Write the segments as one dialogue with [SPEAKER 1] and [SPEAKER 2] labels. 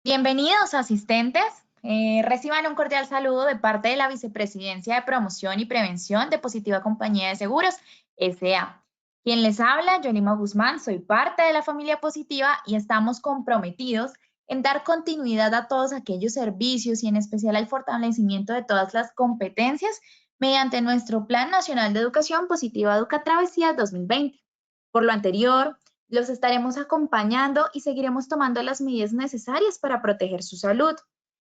[SPEAKER 1] Bienvenidos, asistentes. Reciban un cordial saludo de parte de la Vicepresidencia de Promoción y Prevención de Positiva Compañía de Seguros, S.A. Quien les habla, Yolima Guzmán, soy parte de la familia Positiva y estamos comprometidos en dar continuidad a todos aquellos servicios y en especial al fortalecimiento de todas las competencias mediante nuestro Plan Nacional de Educación Positiva Educa Travesía 2020. Por lo anterior, los estaremos acompañando y seguiremos tomando las medidas necesarias para proteger su salud.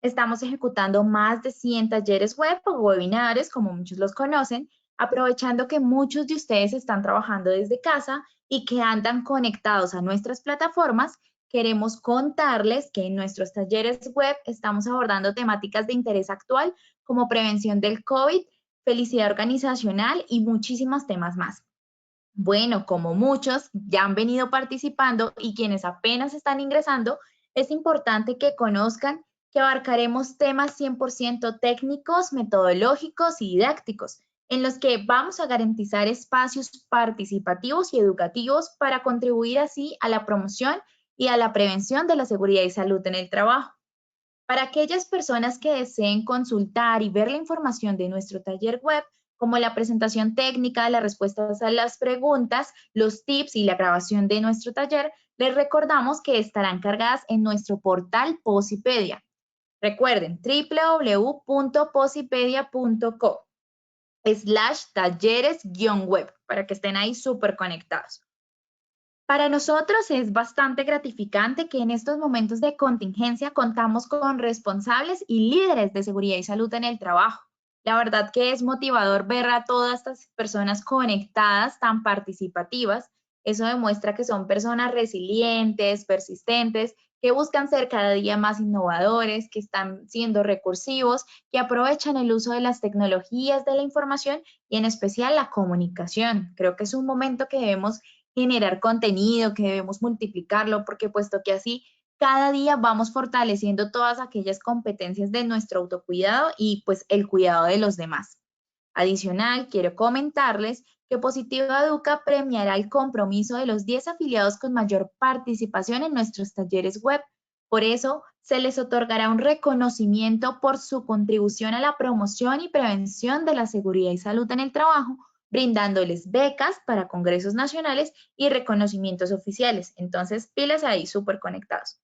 [SPEAKER 1] Estamos ejecutando más de 100 talleres web o webinars, como muchos los conocen, aprovechando que muchos de ustedes están trabajando desde casa y que andan conectados a nuestras plataformas. Queremos contarles que en nuestros talleres web estamos abordando temáticas de interés actual como prevención del COVID, felicidad organizacional y muchísimos temas más. Bueno, como muchos ya han venido participando y quienes apenas están ingresando, es importante que conozcan que abarcaremos temas 100% técnicos, metodológicos y didácticos, en los que vamos a garantizar espacios participativos y educativos para contribuir así a la promoción y a la prevención de la seguridad y salud en el trabajo. Para aquellas personas que deseen consultar y ver la información de nuestro taller web, como la presentación técnica, las respuestas a las preguntas, los tips y la grabación de nuestro taller, les recordamos que estarán cargadas en nuestro portal Posipedia. Recuerden, www.posipedia.co/talleres-web para que estén ahí súper conectados. Para nosotros es bastante gratificante que en estos momentos de contingencia contamos con responsables y líderes de seguridad y salud en el trabajo. La verdad que es motivador ver a todas estas personas conectadas, tan participativas. Eso demuestra que son personas resilientes, persistentes, que buscan ser cada día más innovadores, que están siendo recursivos, que aprovechan el uso de las tecnologías de la información y en especial la comunicación. Creo que es un momento que debemos generar contenido, que debemos multiplicarlo, porque puesto que así cada día vamos fortaleciendo todas aquellas competencias de nuestro autocuidado y pues el cuidado de los demás. Adicional, quiero comentarles que Positiva Educa premiará el compromiso de los 10 afiliados con mayor participación en nuestros talleres web. Por eso, se les otorgará un reconocimiento por su contribución a la promoción y prevención de la seguridad y salud en el trabajo, brindándoles becas para congresos nacionales y reconocimientos oficiales. Entonces, pilas ahí, súper conectados.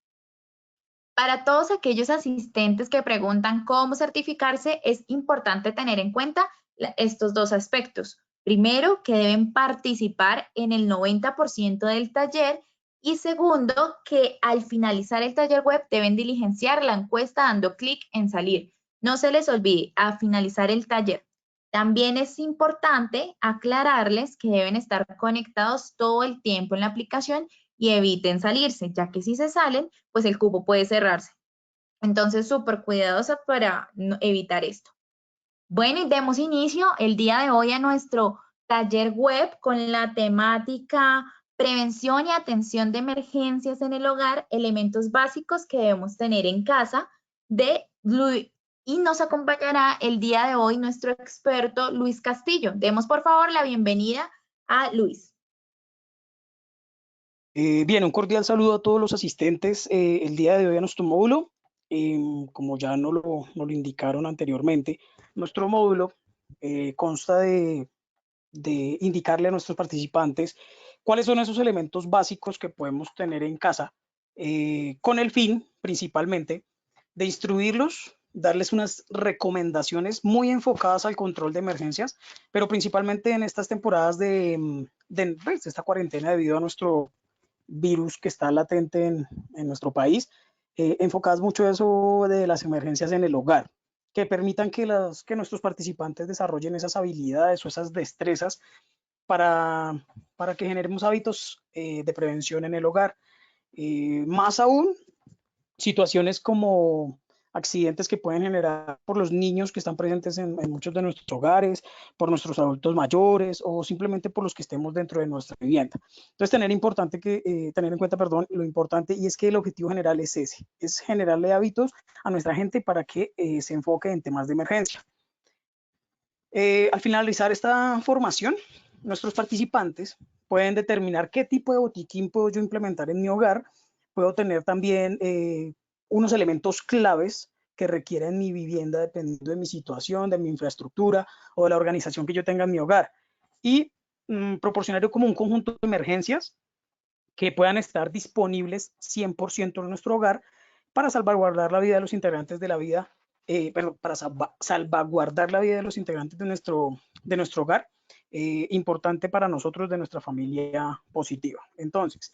[SPEAKER 1] Para todos aquellos asistentes que preguntan cómo certificarse, es importante tener en cuenta estos dos aspectos. Primero, que deben participar en el 90% del taller y segundo, que al finalizar el taller web deben diligenciar la encuesta dando clic en salir. No se les olvide, a finalizar el taller. También es importante aclararles que deben estar conectados todo el tiempo en la aplicación y eviten salirse, ya que si se salen, pues el cupo puede cerrarse. Entonces, súper cuidadosa para evitar esto. Bueno, y demos inicio el día de hoy a nuestro taller web con la temática prevención y atención de emergencias en el hogar, elementos básicos que debemos tener en casa de Luis. Y nos acompañará el día de hoy nuestro experto Luis Castillo. Demos por favor la bienvenida a Luis.
[SPEAKER 2] Bien, un cordial saludo a todos los asistentes el día de hoy a nuestro módulo. Como ya nos lo indicaron anteriormente, nuestro módulo consta de indicarle a nuestros participantes cuáles son esos elementos básicos que podemos tener en casa, con el fin principalmente de instruirlos, darles unas recomendaciones muy enfocadas al control de emergencias, pero principalmente en estas temporadas de esta cuarentena debido a nuestro virus que está latente en nuestro país, enfocadas mucho a eso de las emergencias en el hogar, que permitan que nuestros participantes desarrollen esas habilidades o esas destrezas para que generemos hábitos de prevención en el hogar. Más aún, situaciones como accidentes que pueden generar por los niños que están presentes en muchos de nuestros hogares, por nuestros adultos mayores o simplemente por los que estemos dentro de nuestra vivienda. Entonces, tener en cuenta, lo importante, y es que el objetivo general es ese, es generarle hábitos a nuestra gente para que se enfoque en temas de emergencia. Al finalizar esta formación, nuestros participantes pueden determinar qué tipo de botiquín puedo yo implementar en mi hogar. Puedo tener también unos elementos claves que requieren mi vivienda dependiendo de mi situación, de mi infraestructura o de la organización que yo tenga en mi hogar. Y proporcionar como un conjunto de emergencias que puedan estar disponibles 100% en nuestro hogar para salvaguardar la vida de los integrantes de la vida, para salvaguardar la vida de los integrantes de nuestro hogar, importante para nosotros, de nuestra familia positiva. Entonces,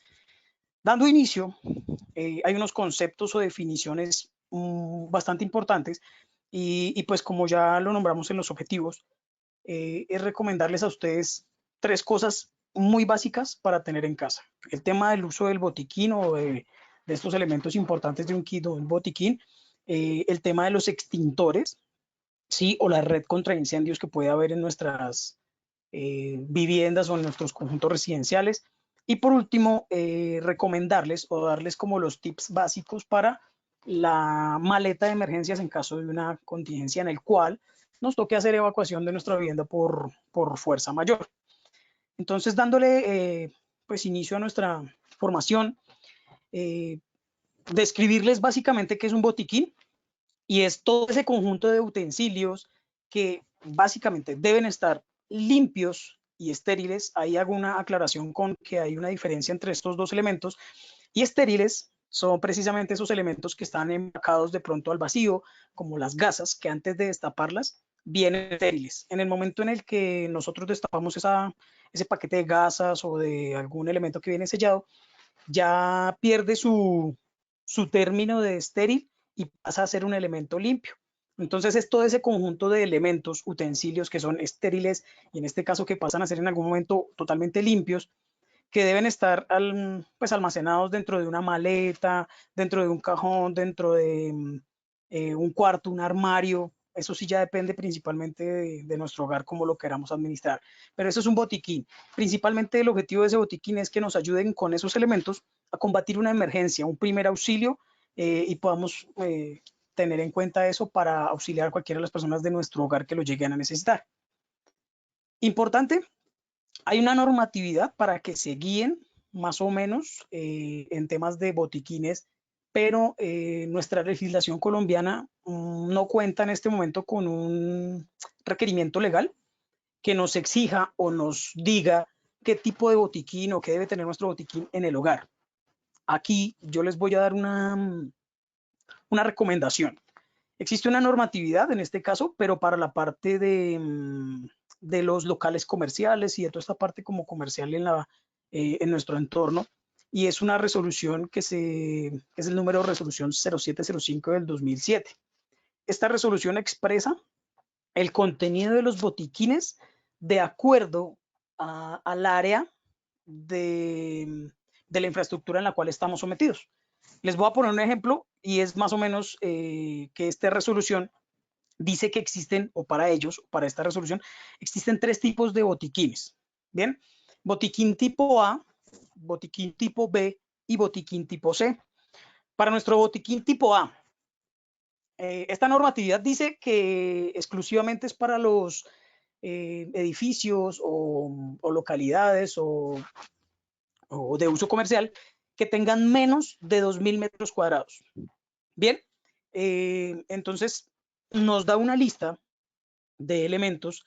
[SPEAKER 2] dando inicio, hay unos conceptos o definiciones bastante importantes y pues como ya lo nombramos en los objetivos, es recomendarles a ustedes 3 cosas muy básicas para tener en casa. El tema del uso del botiquín o de estos elementos importantes de un kit o un botiquín, el tema de los extintores, ¿sí? O la red contra incendios que puede haber en nuestras viviendas o en nuestros conjuntos residenciales. Y por último, recomendarles o darles como los tips básicos para la maleta de emergencias en caso de una contingencia en el cual nos toque hacer evacuación de nuestra vivienda por fuerza mayor. Entonces, dándole pues inicio a nuestra formación, describirles básicamente qué es un botiquín, y es todo ese conjunto de utensilios que básicamente deben estar limpios y estériles. Ahí hago una aclaración con que hay una diferencia entre estos dos elementos, y estériles son precisamente esos elementos que están empacados de pronto al vacío, como las gasas, que antes de destaparlas vienen estériles. En el momento en el que nosotros destapamos ese paquete de gasas o de algún elemento que viene sellado, ya pierde su término de estéril y pasa a ser un elemento limpio. Entonces es todo ese conjunto de elementos, utensilios que son estériles y en este caso que pasan a ser en algún momento totalmente limpios, que deben estar pues almacenados dentro de una maleta, dentro de un cajón, dentro de un cuarto, un armario. Eso sí ya depende principalmente de nuestro hogar, cómo lo queramos administrar. Pero eso es un botiquín. Principalmente el objetivo de ese botiquín es que nos ayuden con esos elementos a combatir una emergencia, un primer auxilio, y podamos tener en cuenta eso para auxiliar a cualquiera de las personas de nuestro hogar que lo lleguen a necesitar. Importante, hay una normatividad para que se guíen más o menos en temas de botiquines, pero nuestra legislación colombiana no cuenta en este momento con un requerimiento legal que nos exija o nos diga qué tipo de botiquín o qué debe tener nuestro botiquín en el hogar. Aquí yo les voy a dar una recomendación. Existe una normatividad en este caso, pero para la parte de los locales comerciales y de toda esta parte como comercial en nuestro entorno, y es una resolución que es el número de resolución 0705 del 2007. Esta resolución expresa el contenido de los botiquines de acuerdo al área de la infraestructura en la cual estamos sometidos. Les voy a poner un ejemplo y es más o menos que esta resolución dice que existen, o para ellos, para esta resolución, existen 3 tipos de botiquines. Bien, botiquín tipo A, botiquín tipo B y botiquín tipo C. Para nuestro botiquín tipo A, esta normatividad dice que exclusivamente es para los edificios o localidades o de uso comercial que tengan menos de 2.000 metros cuadrados. Bien, entonces nos da una lista de elementos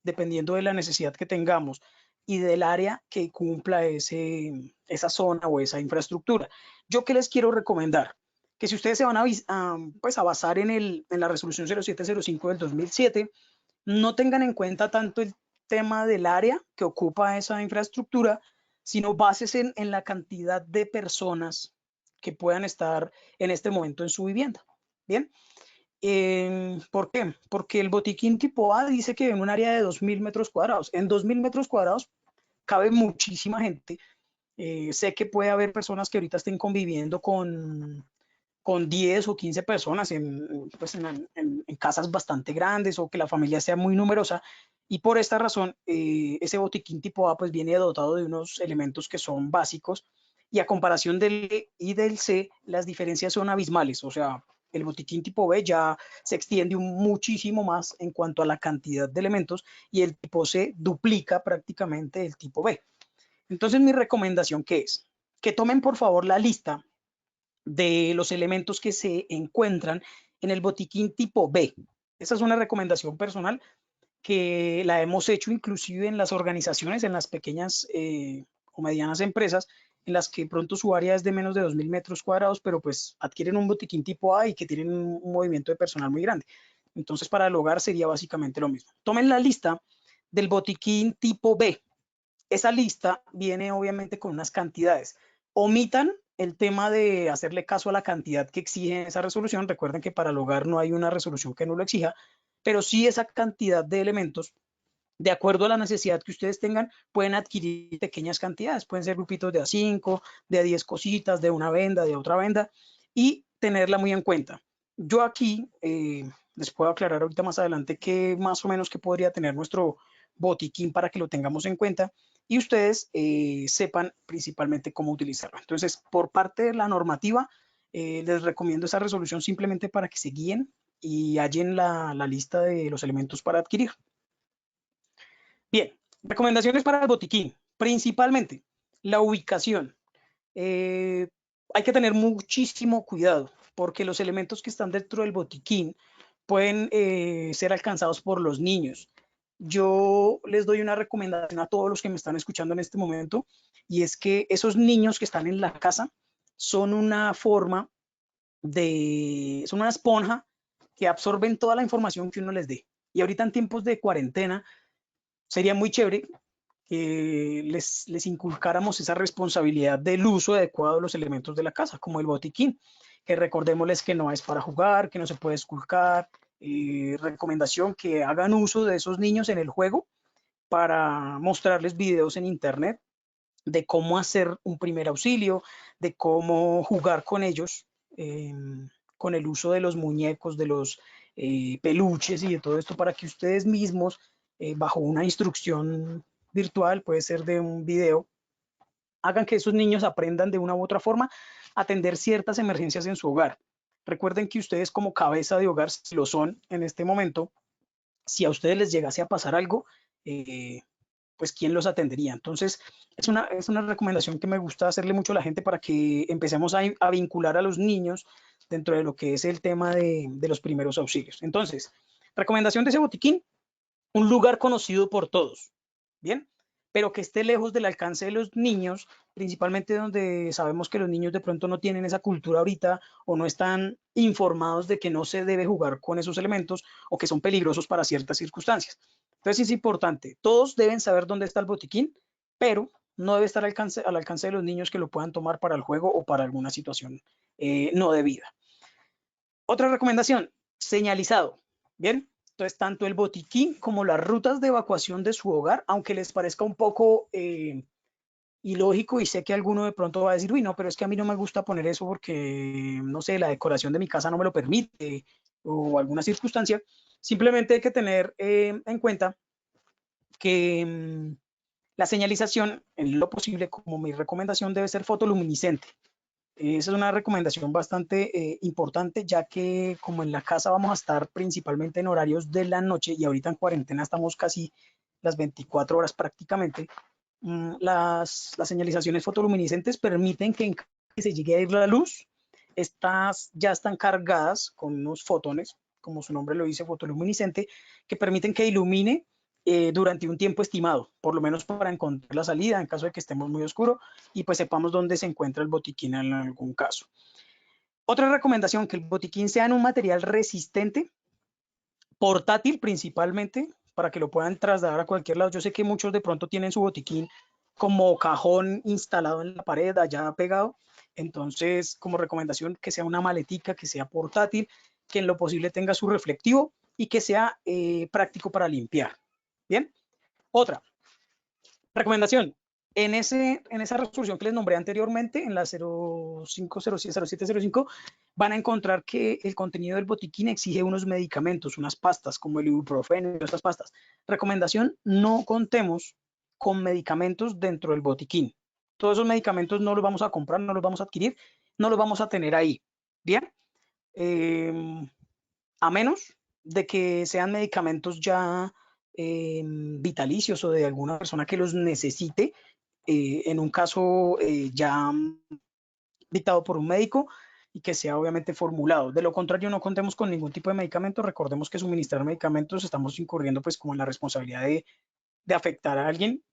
[SPEAKER 2] dependiendo de la necesidad que tengamos y del área que cumpla esa zona o esa infraestructura. ¿Yo qué les quiero recomendar? Que si ustedes se van pues a basar en la resolución 0705 del 2007, no tengan en cuenta tanto el tema del área que ocupa esa infraestructura, sino bases en la cantidad de personas que puedan estar en este momento en su vivienda. Bien, ¿por qué? Porque el botiquín tipo A dice que en un área de 2.000 metros cuadrados. En 2.000 metros cuadrados cabe muchísima gente. Sé que puede haber personas que ahorita estén conviviendo con 10 o 15 personas pues en casas bastante grandes o que la familia sea muy numerosa. Y por esta razón, ese botiquín tipo A pues viene dotado de unos elementos que son básicos y a comparación del E y del C, las diferencias son abismales. O sea, el botiquín tipo B ya se extiende muchísimo más en cuanto a la cantidad de elementos y el tipo C duplica prácticamente el tipo B. Entonces, mi recomendación, ¿qué es? Que tomen por favor la lista de los elementos que se encuentran en el botiquín tipo B. Esa es una recomendación personal que la hemos hecho inclusive en las organizaciones, en las pequeñas o medianas empresas, en las que pronto su área es de menos de 2.000 metros cuadrados, pero pues adquieren un botiquín tipo A y que tienen un movimiento de personal muy grande. Entonces, para el hogar sería básicamente lo mismo. Tomen la lista del botiquín tipo B. Esa lista viene obviamente con unas cantidades. Omitan el tema de hacerle caso a la cantidad que exige esa resolución. Recuerden que para el hogar no hay una resolución que no lo exija, pero sí esa cantidad de elementos, de acuerdo a la necesidad que ustedes tengan, pueden adquirir pequeñas cantidades. Pueden ser grupitos de A5, de A10 cositas, de una venda, de otra venda, y tenerla muy en cuenta. Yo aquí les puedo aclarar ahorita más adelante qué más o menos que podría tener nuestro botiquín para que lo tengamos en cuenta y ustedes sepan principalmente cómo utilizarlo. Entonces, por parte de la normativa, les recomiendo esa resolución simplemente para que se guíen y hallen la lista de los elementos para adquirir. Bien, recomendaciones para el botiquín. Principalmente, la ubicación. Eh, Hay que tener muchísimo cuidado porque los elementos que están dentro del botiquín pueden ser alcanzados por los niños. Yo les doy una recomendación a todos los que me están escuchando en este momento y es que esos niños que están en la casa son una forma son una esponja que absorben toda la información que uno les dé. Y ahorita en tiempos de cuarentena sería muy chévere que les inculcáramos esa responsabilidad del uso adecuado de los elementos de la casa, como el botiquín, que recordémosles que no es para jugar, que no se puede esculcar, recomendación que hagan uso de esos niños en el juego para mostrarles videos en internet de cómo hacer un primer auxilio, de cómo jugar con ellos, con el uso de los muñecos, de los peluches y de todo esto para que ustedes mismos, bajo una instrucción virtual, puede ser de un video, hagan que esos niños aprendan de una u otra forma a atender ciertas emergencias en su hogar. Recuerden que ustedes como cabeza de hogar, si lo son en este momento, si a ustedes les llegase a pasar algo, pues quién los atendería. Entonces, es una recomendación que me gusta hacerle mucho a la gente para que empecemos a vincular a los niños dentro de lo que es el tema de los primeros auxilios. Entonces, recomendación de ese botiquín, un lugar conocido por todos, ¿bien? Pero que esté lejos del alcance de los niños, principalmente donde sabemos que los niños de pronto no tienen esa cultura ahorita o no están informados de que no se debe jugar con esos elementos o que son peligrosos para ciertas circunstancias. Entonces es importante, todos deben saber dónde está el botiquín, pero no debe estar al alcance de los niños que lo puedan tomar para el juego o para alguna situación no debida. Otra recomendación, señalizado, ¿bien? Entonces, tanto el botiquín como las rutas de evacuación de su hogar, aunque les parezca un poco ilógico y sé que alguno de pronto va a decir, uy, no, pero es que a mí no me gusta poner eso porque, no sé, la decoración de mi casa no me lo permite o alguna circunstancia, simplemente hay que tener en cuenta que la señalización, en lo posible, como mi recomendación, debe ser fotoluminiscente. Esa es una recomendación bastante importante, ya que como en la casa vamos a estar principalmente en horarios de la noche y ahorita en cuarentena estamos casi las 24 horas prácticamente, las señalizaciones fotoluminiscentes permiten que en caso que se llegue a ir la luz, estas ya están cargadas con unos fotones, como su nombre lo dice, fotoluminiscente, que permiten que ilumine durante un tiempo estimado, por lo menos para encontrar la salida en caso de que estemos muy oscuro y pues sepamos dónde se encuentra el botiquín en algún caso. Otra recomendación, que el botiquín sea en un material resistente, portátil principalmente, para que lo puedan trasladar a cualquier lado. Yo sé que muchos de pronto tienen su botiquín como cajón instalado en la pared, allá pegado. Entonces, como recomendación, que sea una maletica, que sea portátil, que en lo posible tenga su reflectivo y que sea práctico para limpiar. Bien. Otra recomendación, en esa resolución que les nombré anteriormente, en la 050705, van a encontrar que el contenido del botiquín exige unos medicamentos, unas pastas como el ibuprofeno y otras pastas. Recomendación, no contemos con medicamentos dentro del botiquín. Todos esos medicamentos no los vamos a comprar, no los vamos a adquirir, no los vamos a tener ahí. Bien, a menos de que sean medicamentos ya vitalicios o de alguna persona que los necesite, en un caso ya dictado por un médico, y que sea obviamente formulado. De lo contrario, no contemos con ningún tipo de medicamento. Recordemos que suministrar medicamentos estamos incurriendo pues como en la responsabilidad de afectar a alguien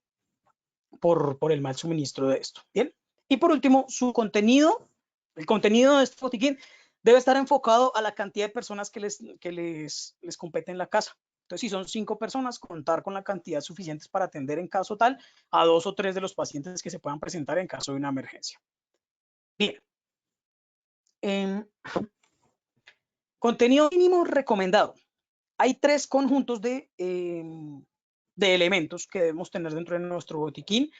[SPEAKER 2] por el mal suministro de esto. Bien. Y por último, su contenido, el contenido de este botiquín debe estar enfocado a la cantidad de personas que les compete en la casa. Entonces, si son 5 personas, contar con la cantidad suficiente para atender en caso tal a 2 o 3 de los pacientes que se puedan presentar en caso de una emergencia. Bien. Contenido mínimo recomendado. Hay 3 conjuntos de elementos que debemos tener dentro de nuestro botiquín,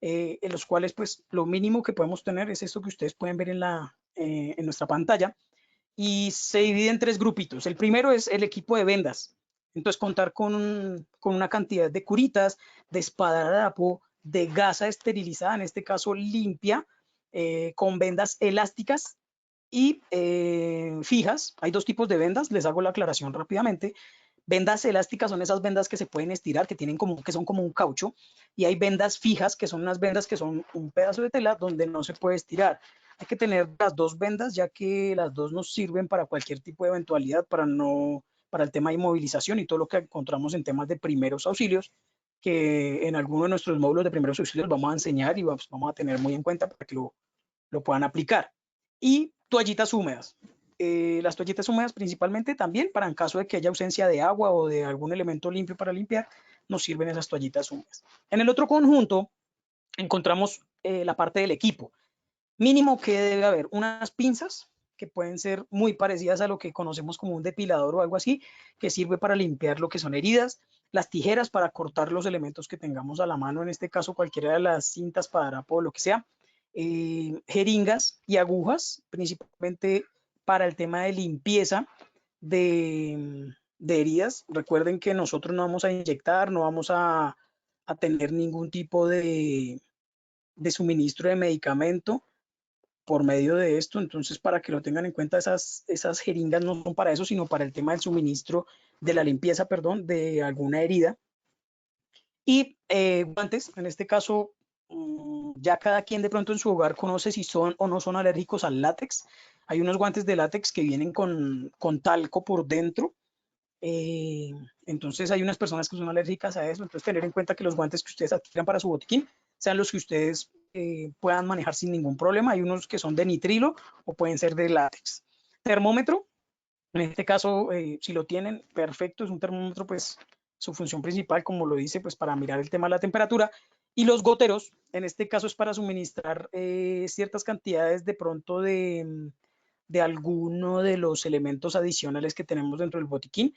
[SPEAKER 2] en los cuales pues lo mínimo que podemos tener es esto que ustedes pueden ver en nuestra pantalla, y se divide en 3 grupitos. El primero es el equipo de vendas. Entonces, contar con una cantidad de curitas, de esparadrapo, de gasa esterilizada, en este caso limpia, con vendas elásticas y fijas. Hay 2 tipos de vendas, les hago la aclaración rápidamente. Vendas elásticas son esas vendas que se pueden estirar, que son como un caucho, y hay vendas fijas, que son unas vendas que son un pedazo de tela donde no se puede estirar. Hay que tener las 2 vendas, ya que las 2 nos sirven para cualquier tipo de eventualidad, para el tema de inmovilización y todo lo que encontramos en temas de primeros auxilios, que en alguno de nuestros módulos de primeros auxilios vamos a enseñar y vamos a tener muy en cuenta para que lo puedan aplicar. Y toallitas húmedas. Las toallitas húmedas principalmente también para en caso de que haya ausencia de agua o de algún elemento limpio para limpiar, nos sirven esas toallitas húmedas. En el otro conjunto encontramos la parte del equipo. Mínimo que debe haber unas pinzas que pueden ser muy parecidas a lo que conocemos como un depilador o algo así, que sirve para limpiar lo que son heridas, las tijeras para cortar los elementos que tengamos a la mano, en este caso cualquiera de las cintas, padrapo o lo que sea, jeringas y agujas, principalmente para el tema de limpieza de heridas. Recuerden que nosotros no vamos a inyectar, no vamos a tener ningún tipo de suministro de medicamento por medio de esto. Entonces, para que lo tengan en cuenta, esas jeringas no son para eso, sino para el tema del suministro, de la limpieza, perdón, de alguna herida. Y guantes, en este caso, ya cada quien de pronto en su hogar conoce si son o no son alérgicos al látex. Hay unos guantes de látex que vienen con talco por dentro. Entonces hay unas personas que son alérgicas a eso. Entonces, tener en cuenta que los guantes que ustedes adquieran para su botiquín sean los que ustedes puedan manejar sin ningún problema. Hay unos que son de nitrilo o pueden ser de látex. Termómetro, en este caso, si lo tienen, perfecto. Es un termómetro, pues su función principal, como lo dice, pues para mirar el tema de la temperatura. Y los goteros, en este caso es para suministrar ciertas cantidades de pronto de alguno de los elementos adicionales que tenemos dentro del botiquín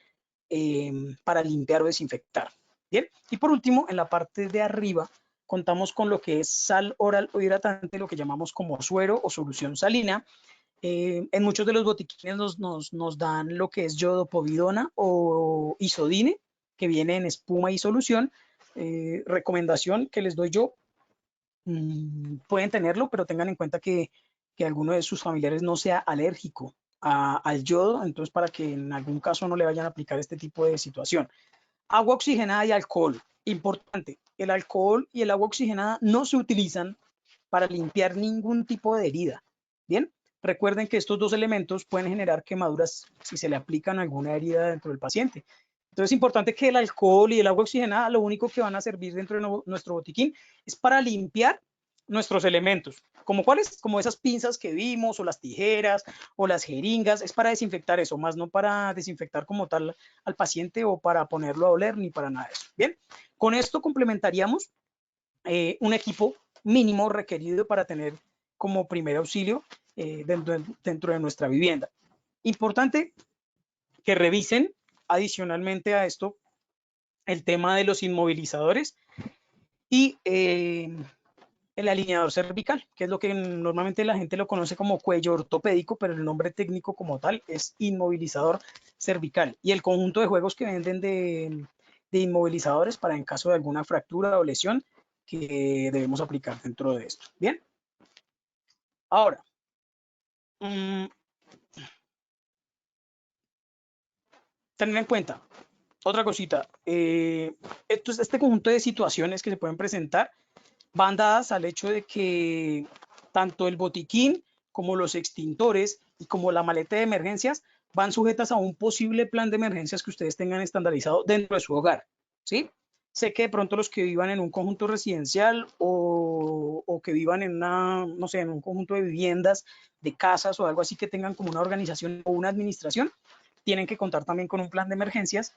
[SPEAKER 2] para limpiar o desinfectar. Bien, y por último, en la parte de arriba contamos con lo que es sal oral o hidratante, lo que llamamos como suero o solución salina. En muchos de los botiquines nos dan lo que es yodopovidona o isodine, que viene en espuma y solución. Recomendación que les doy yo, pueden tenerlo, pero tengan en cuenta que alguno de sus familiares no sea alérgico al yodo, entonces para que en algún caso no le vayan a aplicar este tipo de situación. Agua oxigenada y alcohol. Importante, el alcohol y el agua oxigenada no se utilizan para limpiar ningún tipo de herida. Bien, recuerden que estos 2 elementos pueden generar quemaduras si se le aplican alguna herida dentro del paciente. Entonces es importante que el alcohol y el agua oxigenada lo único que van a servir dentro de nuestro botiquín es para limpiar nuestros elementos. ¿Como cuáles? Como esas pinzas que vimos, o las tijeras, o las jeringas. Es para desinfectar eso, más no para desinfectar como tal al paciente o para ponerlo a oler, ni para nada de eso. Bien, con esto complementaríamos un equipo mínimo requerido para tener como primer auxilio dentro de nuestra vivienda. Importante que revisen adicionalmente a esto el tema de los inmovilizadores y el alineador cervical, que es lo que normalmente la gente lo conoce como cuello ortopédico, pero el nombre técnico como tal es inmovilizador cervical. Y el conjunto de juegos que venden de inmovilizadores para en caso de alguna fractura o lesión que debemos aplicar dentro de esto. Bien. Ahora, tener en cuenta otra cosita. Este conjunto de situaciones que se pueden presentar van dadas al hecho de que tanto el botiquín como los extintores y como la maleta de emergencias van sujetas a un posible plan de emergencias que ustedes tengan estandarizado dentro de su hogar, ¿sí? Sé que de pronto los que vivan en un conjunto residencial o que vivan en una, no sé, en un conjunto de viviendas, de casas o algo así que tengan como una organización o una administración, tienen que contar también con un plan de emergencias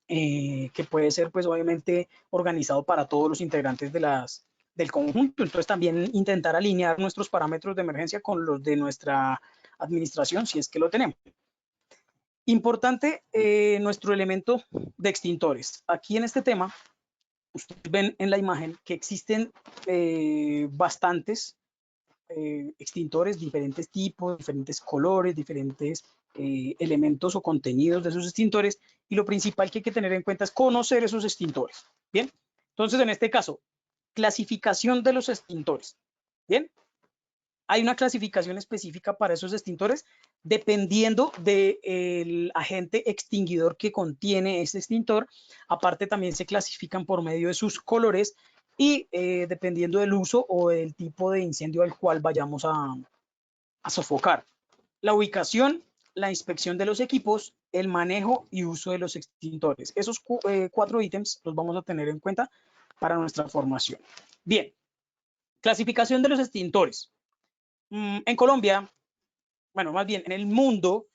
[SPEAKER 2] que puede ser pues obviamente organizado para todos los integrantes del conjunto. Entonces también intentar alinear nuestros parámetros de emergencia con los de nuestra administración si es que lo tenemos. Importante nuestro elemento de extintores. Aquí en este tema, ustedes ven en la imagen que existen bastantes extintores, diferentes tipos, diferentes colores, diferentes elementos o contenidos de esos extintores, y lo principal que hay que tener en cuenta es conocer esos extintores. Bien, entonces en este caso, clasificación de los extintores. Bien, hay una clasificación específica para esos extintores dependiendo del agente extinguidor que contiene ese extintor. Aparte también se clasifican por medio de sus colores y dependiendo del uso o del tipo de incendio al cual vayamos a sofocar. La ubicación, la inspección de los equipos, el manejo y uso de los extintores. Esos 4 ítems los vamos a tener en cuenta para nuestra formación. Bien, clasificación de los extintores. En Colombia, bueno, más bien en el mundo,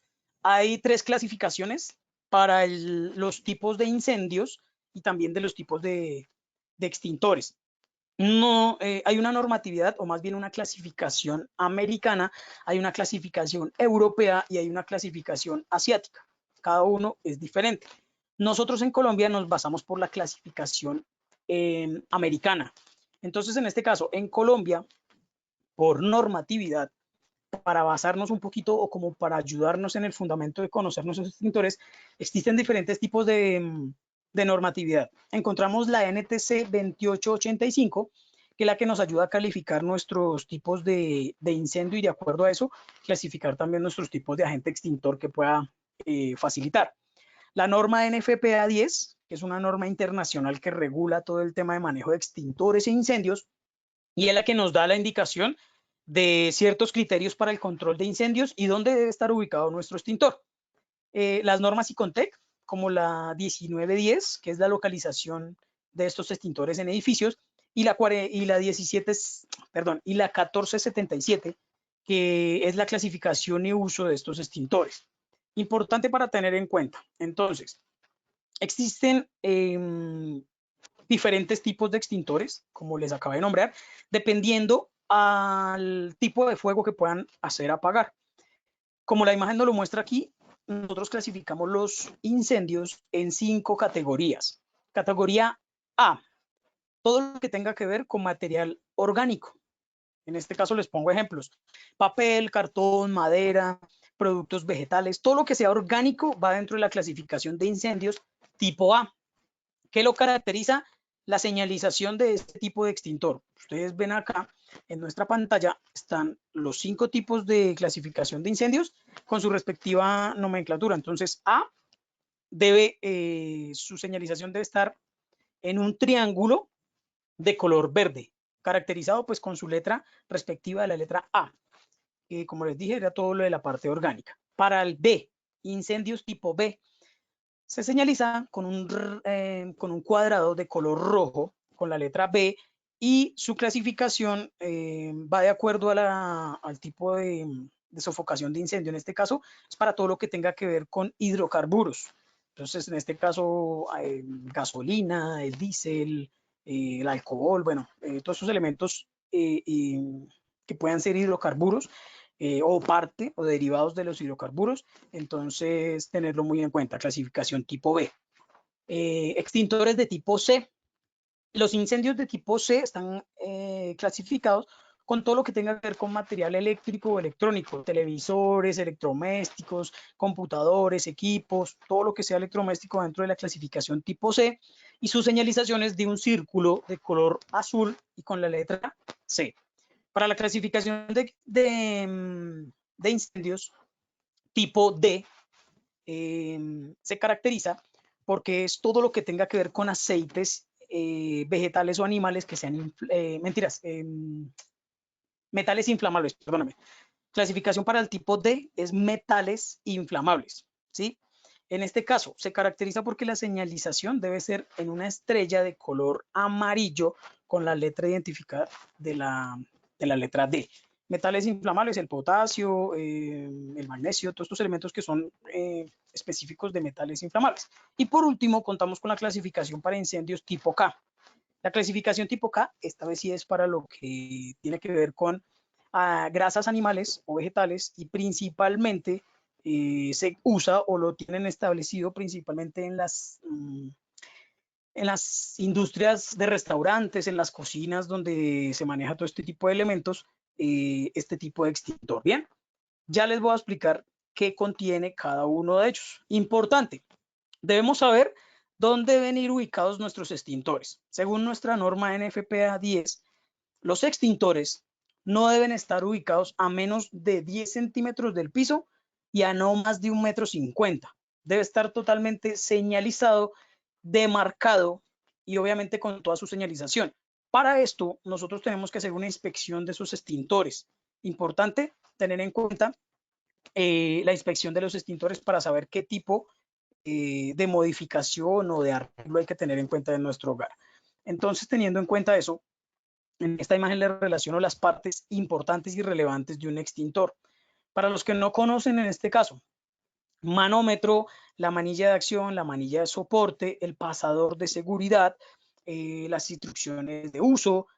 [SPEAKER 2] hay 3 clasificaciones para los tipos de incendios y también de los tipos de extintores. No, hay una normatividad o más bien una clasificación americana, hay una clasificación europea y hay una clasificación asiática. Cada uno es diferente. Nosotros en Colombia nos basamos por la clasificación americana. Entonces, en este caso, en Colombia, por normatividad, para basarnos un poquito o como para ayudarnos en el fundamento de conocer nuestros extintores, existen diferentes tipos de normatividad. Encontramos la NTC 2885, que es la que nos ayuda a calificar nuestros tipos de incendio y de acuerdo a eso, clasificar también nuestros tipos de agente extintor que pueda facilitar. La norma NFPA 10, que es una norma internacional que regula todo el tema de manejo de extintores e incendios, y es la que nos da la indicación de ciertos criterios para el control de incendios y dónde debe estar ubicado nuestro extintor. Las normas ICONTEC, como la 1910, que es la localización de estos extintores en edificios, y la 1477, que es la clasificación y uso de estos extintores. Importante para tener en cuenta. Entonces, existen diferentes tipos de extintores, como les acabo de nombrar, dependiendo al tipo de fuego que puedan hacer apagar. Como la imagen nos lo muestra aquí, nosotros clasificamos los incendios en 5 categorías. Categoría A, todo lo que tenga que ver con material orgánico. En este caso les pongo ejemplos: papel, cartón, madera, productos vegetales, todo lo que sea orgánico va dentro de la clasificación de incendios tipo A. ¿Qué lo caracteriza? La señalización de este tipo de extintor. Ustedes ven acá en nuestra pantalla están los 5 tipos de clasificación de incendios con su respectiva nomenclatura. Entonces, A debe, su señalización debe estar en un triángulo de color verde, caracterizado pues con su letra respectiva de la letra A. Como les dije, era todo lo de la parte orgánica. Para el B, incendios tipo B, se señaliza con un cuadrado de color rojo con la letra B y su clasificación va de acuerdo al tipo de sofocación de incendio. En este caso es para todo lo que tenga que ver con hidrocarburos. Entonces, en este caso, gasolina, el diésel, el alcohol, bueno, todos esos elementos que puedan ser hidrocarburos o parte o derivados de los hidrocarburos. Entonces, tenerlo muy en cuenta. Clasificación tipo B. Extintores de tipo C. Los incendios de tipo C están clasificados con todo lo que tenga que ver con material eléctrico o electrónico, televisores, electrodomésticos, computadores, equipos, todo lo que sea electrodoméstico dentro de la clasificación tipo C, y su señalización es de un círculo de color azul y con la letra C. Para la clasificación de incendios tipo D, se caracteriza porque es todo lo que tenga que ver con aceites vegetales o animales que sean, metales inflamables, perdóname. Clasificación para el tipo D es metales inflamables, ¿sí? En este caso, se caracteriza porque la señalización debe ser en una estrella de color amarillo con la letra identificada de la letra D. Metales inflamables, el potasio, el magnesio, todos estos elementos que son específicos de metales inflamables. Y por último, contamos con la clasificación para incendios tipo K. La clasificación tipo K, esta vez sí es para lo que tiene que ver con grasas animales o vegetales y principalmente se usa o lo tienen establecido principalmente en las industrias de restaurantes, en las cocinas donde se maneja todo este tipo de elementos, este tipo de extintor. Bien, ya les voy a explicar qué contiene cada uno de ellos. Importante, debemos saber dónde deben ir ubicados nuestros extintores. Según nuestra norma NFPA 10, los extintores no deben estar ubicados a menos de 10 centímetros del piso y a no más de 1,50 m. Debe estar totalmente señalizado, demarcado y obviamente con toda su señalización. Para esto, nosotros tenemos que hacer una inspección de esos extintores. Importante tener en cuenta la inspección de los extintores para saber qué tipo de modificación o de arreglo hay que tener en cuenta en nuestro hogar. Entonces, teniendo en cuenta eso, en esta imagen les relaciono las partes importantes y relevantes de un extintor. Para los que no conocen en este caso, manómetro, la manilla de acción, la manilla de soporte, el pasador de seguridad, las instrucciones de uso,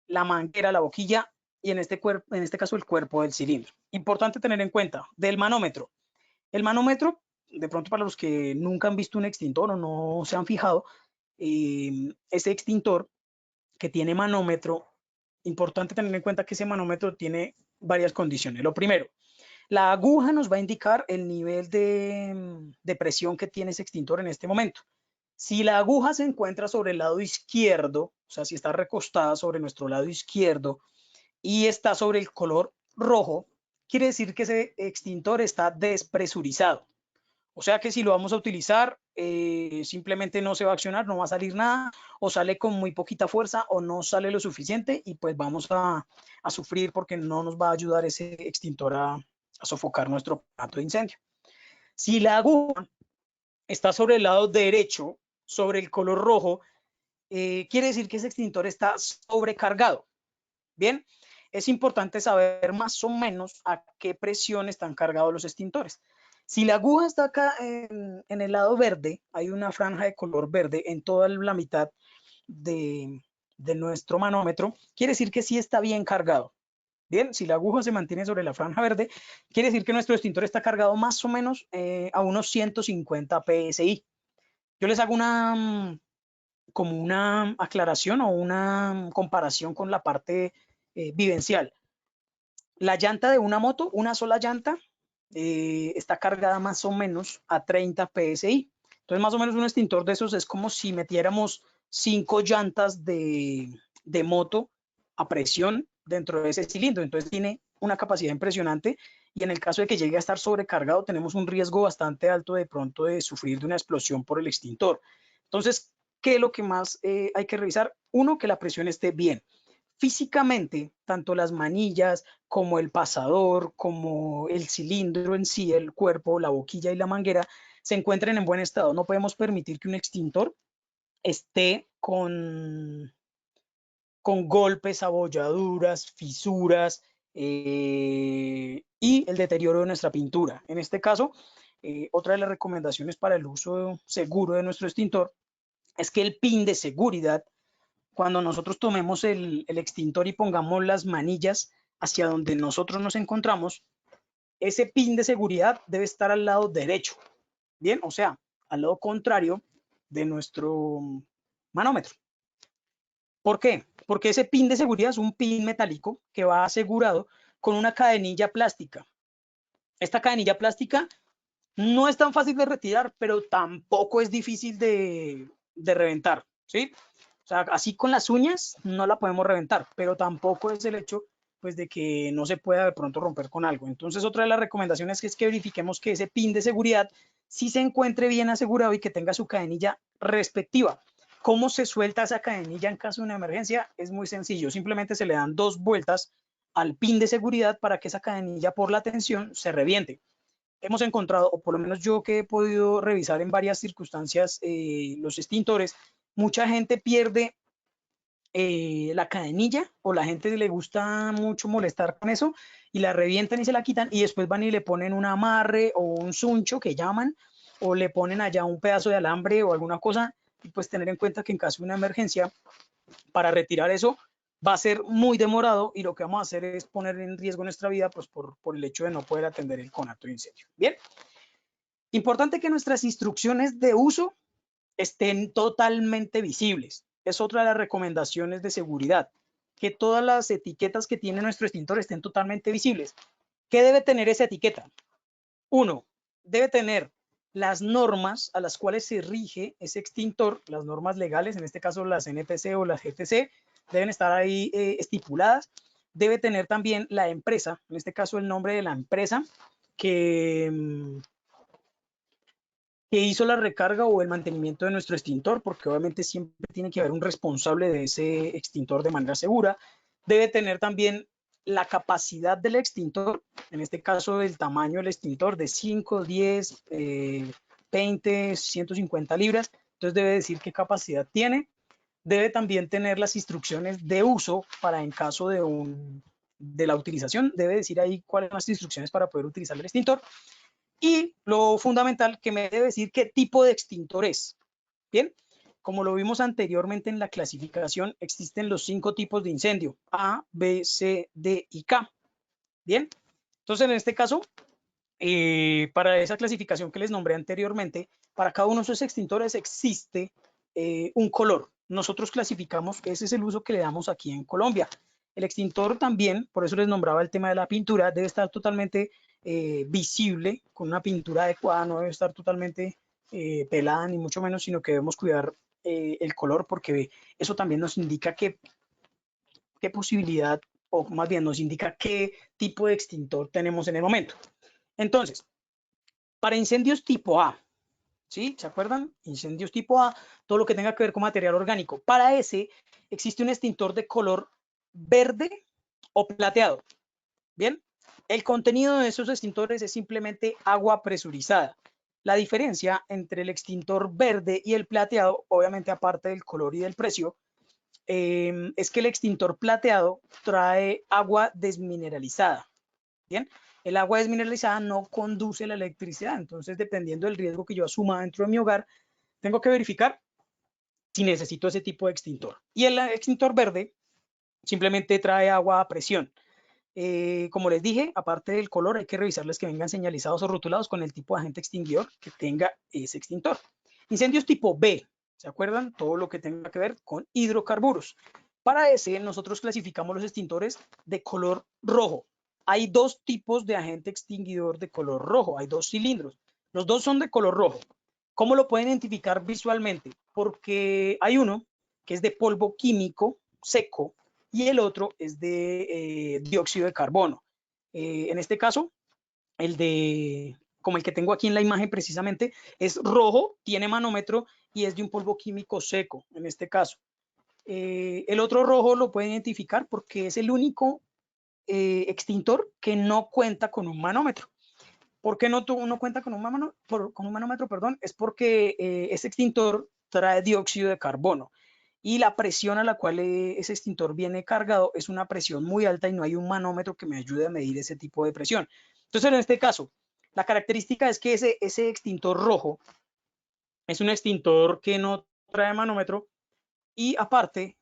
[SPEAKER 2] la manguera, la boquilla y en este caso el cuerpo del cilindro. Importante tener en cuenta del manómetro. El manómetro, de pronto para los que nunca han visto un extintor o no se han fijado, ese extintor que tiene manómetro, importante tener en cuenta que ese manómetro tiene varias condiciones. Lo primero, la aguja nos va a indicar el nivel de presión que tiene ese extintor en este momento. Si la aguja se encuentra sobre el lado izquierdo, o sea, si está recostada sobre nuestro lado izquierdo y está sobre el color rojo, quiere decir que ese extintor está despresurizado. O sea que si lo vamos a utilizar, simplemente no se va a accionar, no va a salir nada, o sale con muy poquita fuerza, o no sale lo suficiente, y pues vamos a sufrir porque no nos va a ayudar ese extintor a sofocar nuestro plato de incendio. Si la aguja está sobre el lado derecho, sobre el color rojo, quiere decir que ese extintor está sobrecargado. Bien, es importante saber más o menos a qué presión están cargados los extintores. Si la aguja está acá en el lado verde, hay una franja de color verde en toda la mitad de nuestro manómetro, quiere decir que sí está bien cargado. Bien, si la aguja se mantiene sobre la franja verde, quiere decir que nuestro extintor está cargado más o menos a unos 150 PSI. Yo les hago como una aclaración o una comparación con la parte vivencial. La llanta de una moto, una sola llanta, está cargada más o menos a 30 PSI. Entonces, más o menos un extintor de esos es como si metiéramos 5 llantas de moto a presión dentro de ese cilindro. Entonces, tiene una capacidad impresionante y en el caso de que llegue a estar sobrecargado, tenemos un riesgo bastante alto de pronto de sufrir de una explosión por el extintor. Entonces, ¿qué es lo que más hay que revisar? Uno, que la presión esté bien. Físicamente, tanto las manillas como el pasador, como el cilindro en sí, el cuerpo, la boquilla y la manguera, se encuentren en buen estado. No podemos permitir que un extintor esté con golpes, abolladuras, fisuras y el deterioro de nuestra pintura. En este caso, otra de las recomendaciones para el uso seguro de nuestro extintor es que el pin de seguridad, cuando nosotros tomemos el extintor y pongamos las manillas hacia donde nosotros nos encontramos, ese pin de seguridad debe estar al lado derecho, bien, o sea, al lado contrario de nuestro manómetro. ¿Por qué? Porque ese pin de seguridad es un pin metálico que va asegurado con una cadenilla plástica. Esta cadenilla plástica no es tan fácil de retirar, pero tampoco es difícil de reventar, ¿sí? O sea, así con las uñas no la podemos reventar, pero tampoco es el hecho pues de que no se pueda de pronto romper con algo. Entonces, otra de las recomendaciones es que verifiquemos que ese pin de seguridad sí se encuentre bien asegurado y que tenga su cadenilla respectiva. ¿Cómo se suelta esa cadenilla en caso de una emergencia? Es muy sencillo, simplemente se le dan 2 vueltas al pin de seguridad para que esa cadenilla por la tensión se reviente. Hemos encontrado, o por lo menos yo que he podido revisar en varias circunstancias los extintores, mucha gente pierde la cadenilla, o la gente le gusta mucho molestar con eso y la revientan y se la quitan, y después van y le ponen un amarre o un suncho que llaman, o le ponen allá un pedazo de alambre o alguna cosa, y pues tener en cuenta que en caso de una emergencia, para retirar eso va a ser muy demorado, y lo que vamos a hacer es poner en riesgo nuestra vida, pues por el hecho de no poder atender el conato de incendio. Bien, importante que nuestras instrucciones de uso estén totalmente visibles. Es otra de las recomendaciones de seguridad, que todas las etiquetas que tiene nuestro extintor estén totalmente visibles. ¿Qué debe tener esa etiqueta? Uno, debe tener las normas a las cuales se rige ese extintor, las normas legales, en este caso las NPC o las GTC, deben estar ahí estipuladas. Debe tener también la empresa, en este caso el nombre de la empresa que hizo la recarga o el mantenimiento de nuestro extintor, porque obviamente siempre tiene que haber un responsable de ese extintor de manera segura. Debe tener también la capacidad del extintor, en este caso el tamaño del extintor, de 5, 10, 20, 150 libras. Entonces debe decir qué capacidad tiene. Debe también tener las instrucciones de uso para en caso de la utilización. Debe decir ahí cuáles son las instrucciones para poder utilizar el extintor. Y lo fundamental, que me debe decir qué tipo de extintor es. Bien, como lo vimos anteriormente en la clasificación, existen los 5 tipos de incendio: A, B, C, D y K. Bien, entonces en este caso, para esa clasificación que les nombré anteriormente, para cada uno de esos extintores existe un color. Nosotros clasificamos, ese es el uso que le damos aquí en Colombia. El extintor también, por eso les nombraba el tema de la pintura, debe estar totalmente visible, con una pintura adecuada, no debe estar totalmente pelada ni mucho menos, sino que debemos cuidar el color, porque eso también nos indica qué posibilidad, o más bien nos indica qué tipo de extintor tenemos en el momento. Entonces, para incendios tipo A, ¿sí? ¿Se acuerdan? Incendios tipo A, todo lo que tenga que ver con material orgánico. Para ese existe un extintor de color verde o plateado. Bien, el contenido de esos extintores es simplemente agua presurizada. La diferencia entre el extintor verde y el plateado, obviamente aparte del color y del precio, es que el extintor plateado trae agua desmineralizada. Bien, el agua desmineralizada no conduce la electricidad, entonces dependiendo del riesgo que yo asuma dentro de mi hogar, tengo que verificar si necesito ese tipo de extintor. Y el extintor verde simplemente trae agua a presión. Como les dije, aparte del color, hay que revisarles que vengan señalizados o rotulados con el tipo de agente extinguidor que tenga ese extintor. Incendios tipo B, ¿se acuerdan? Todo lo que tenga que ver con hidrocarburos. Para ese, nosotros clasificamos los extintores de color rojo. Hay 2 tipos de agente extinguidor de color rojo, hay 2 cilindros. Los 2 son de color rojo. ¿Cómo lo pueden identificar visualmente? Porque hay uno que es de polvo químico seco y el otro es de dióxido de carbono. En este caso, como el que tengo aquí en la imagen precisamente, es rojo, tiene manómetro y es de un polvo químico seco, en este caso. El otro rojo lo pueden identificar porque es el único extintor que no cuenta con un manómetro. ¿Por qué no cuenta con un manómetro? Perdón, es porque ese extintor trae dióxido de carbono y la presión a la cual ese extintor viene cargado es una presión muy alta y no hay un manómetro que me ayude a medir ese tipo de presión. Entonces, en este caso, la característica es que ese extintor rojo es un extintor que no trae manómetro y aparte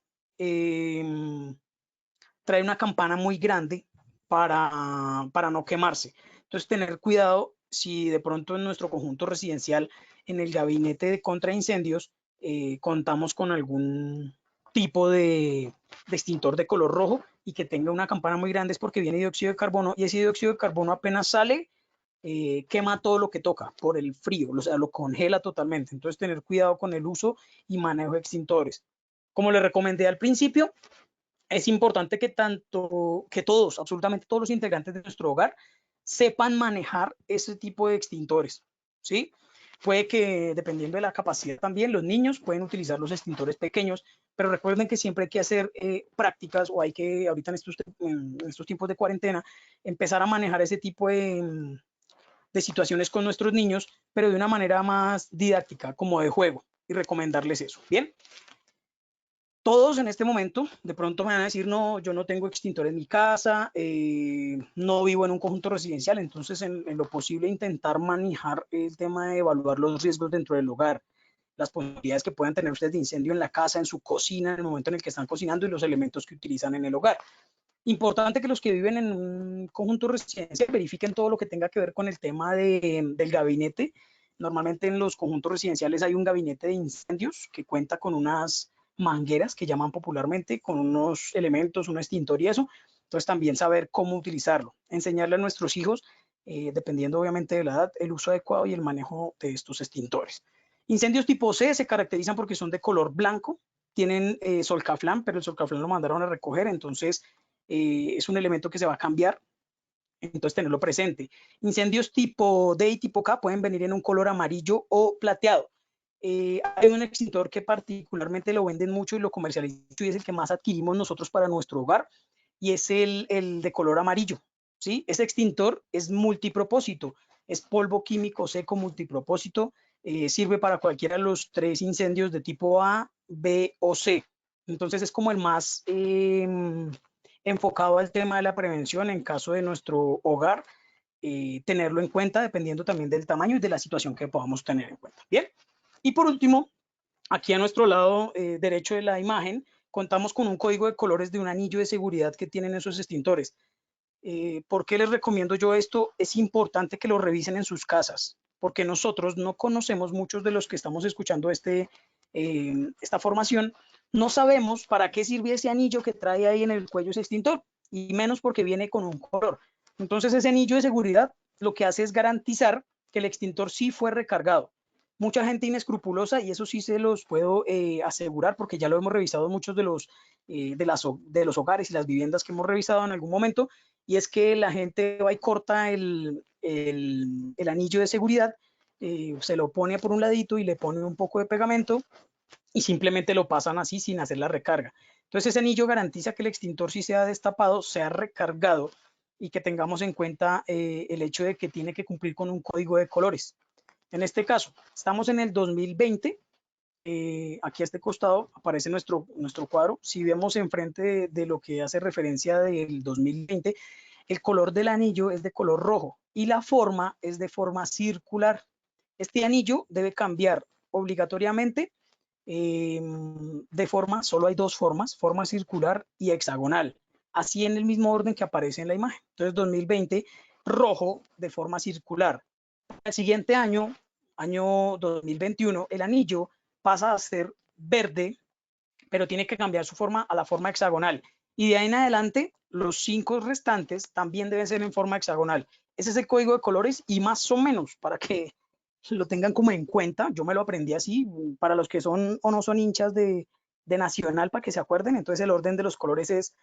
[SPEAKER 2] trae una campana muy grande para no quemarse. Entonces, tener cuidado si de pronto en nuestro conjunto residencial, en el gabinete de contraincendios, contamos con algún tipo de extintor de color rojo y que tenga una campana muy grande, es porque viene dióxido de carbono y ese dióxido de carbono apenas sale, quema todo lo que toca por el frío, o sea, lo congela totalmente. Entonces, tener cuidado con el uso y manejo de extintores. Como les recomendé al principio, es importante que todos, absolutamente todos los integrantes de nuestro hogar sepan manejar ese tipo de extintores, ¿sí? Puede que, dependiendo de la capacidad también, los niños pueden utilizar los extintores pequeños, pero recuerden que siempre hay que hacer prácticas, o hay que, ahorita en estos tiempos de cuarentena, empezar a manejar ese tipo de situaciones con nuestros niños, pero de una manera más didáctica, como de juego, y recomendarles eso. Bien. Todos en este momento de pronto me van a decir, no, yo no tengo extintor en mi casa, no vivo en un conjunto residencial, entonces en lo posible intentar manejar el tema de evaluar los riesgos dentro del hogar, las posibilidades que puedan tener ustedes de incendio en la casa, en su cocina, en el momento en el que están cocinando, y los elementos que utilizan en el hogar. Importante que los que viven en un conjunto residencial verifiquen todo lo que tenga que ver con el tema del gabinete. Normalmente en los conjuntos residenciales hay un gabinete de incendios que cuenta con unas mangueras que llaman popularmente, con unos elementos, un extintor y eso. Entonces también saber cómo utilizarlo. Enseñarle a nuestros hijos, dependiendo obviamente de la edad, el uso adecuado y el manejo de estos extintores. Incendios tipo C se caracterizan porque son de color blanco, tienen solcaflán, pero el solcaflán lo mandaron a recoger, entonces es un elemento que se va a cambiar, entonces tenerlo presente. Incendios tipo D y tipo K pueden venir en un color amarillo o plateado. Hay un extintor que particularmente lo venden mucho y lo comercializan, y es el que más adquirimos nosotros para nuestro hogar, y es el de color amarillo. ¿Sí? Ese extintor es multipropósito, es polvo químico seco multipropósito, sirve para cualquiera de los 3 incendios de tipo A, B o C. Entonces es como el más enfocado al tema de la prevención en caso de nuestro hogar, tenerlo en cuenta dependiendo también del tamaño y de la situación que podamos tener en cuenta. Bien, y por último, aquí a nuestro lado derecho de la imagen, contamos con un código de colores de un anillo de seguridad que tienen esos extintores. ¿Por qué les recomiendo yo esto? Es importante que lo revisen en sus casas, porque nosotros no conocemos, muchos de los que estamos escuchando esta formación, no sabemos para qué sirve ese anillo que trae ahí en el cuello ese extintor, y menos porque viene con un color. Entonces ese anillo de seguridad lo que hace es garantizar que el extintor sí fue recargado. Mucha gente inescrupulosa, y eso sí se los puedo asegurar porque ya lo hemos revisado muchos de los hogares y las viviendas que hemos revisado en algún momento, y es que la gente va y corta el anillo de seguridad, se lo pone por un ladito y le pone un poco de pegamento y simplemente lo pasan así sin hacer la recarga. Entonces ese anillo garantiza que el extintor, si sea destapado, sea recargado, y que tengamos en cuenta el hecho de que tiene que cumplir con un código de colores. En este caso, estamos en el 2020. Aquí a este costado aparece nuestro cuadro. Si vemos enfrente de lo que hace referencia del 2020, el color del anillo es de color rojo y la forma es de forma circular. Este anillo debe cambiar obligatoriamente de forma, solo hay 2 formas, forma circular y hexagonal, así en el mismo orden que aparece en la imagen. Entonces 2020, rojo de forma circular. El siguiente año 2021, el anillo pasa a ser verde, pero tiene que cambiar su forma a la forma hexagonal. Y de ahí en adelante, los 5 restantes también deben ser en forma hexagonal. Ese es el código de colores, y más o menos para que lo tengan como en cuenta, yo me lo aprendí así, para los que son o no son hinchas de Nacional, para que se acuerden. Entonces el orden de los colores es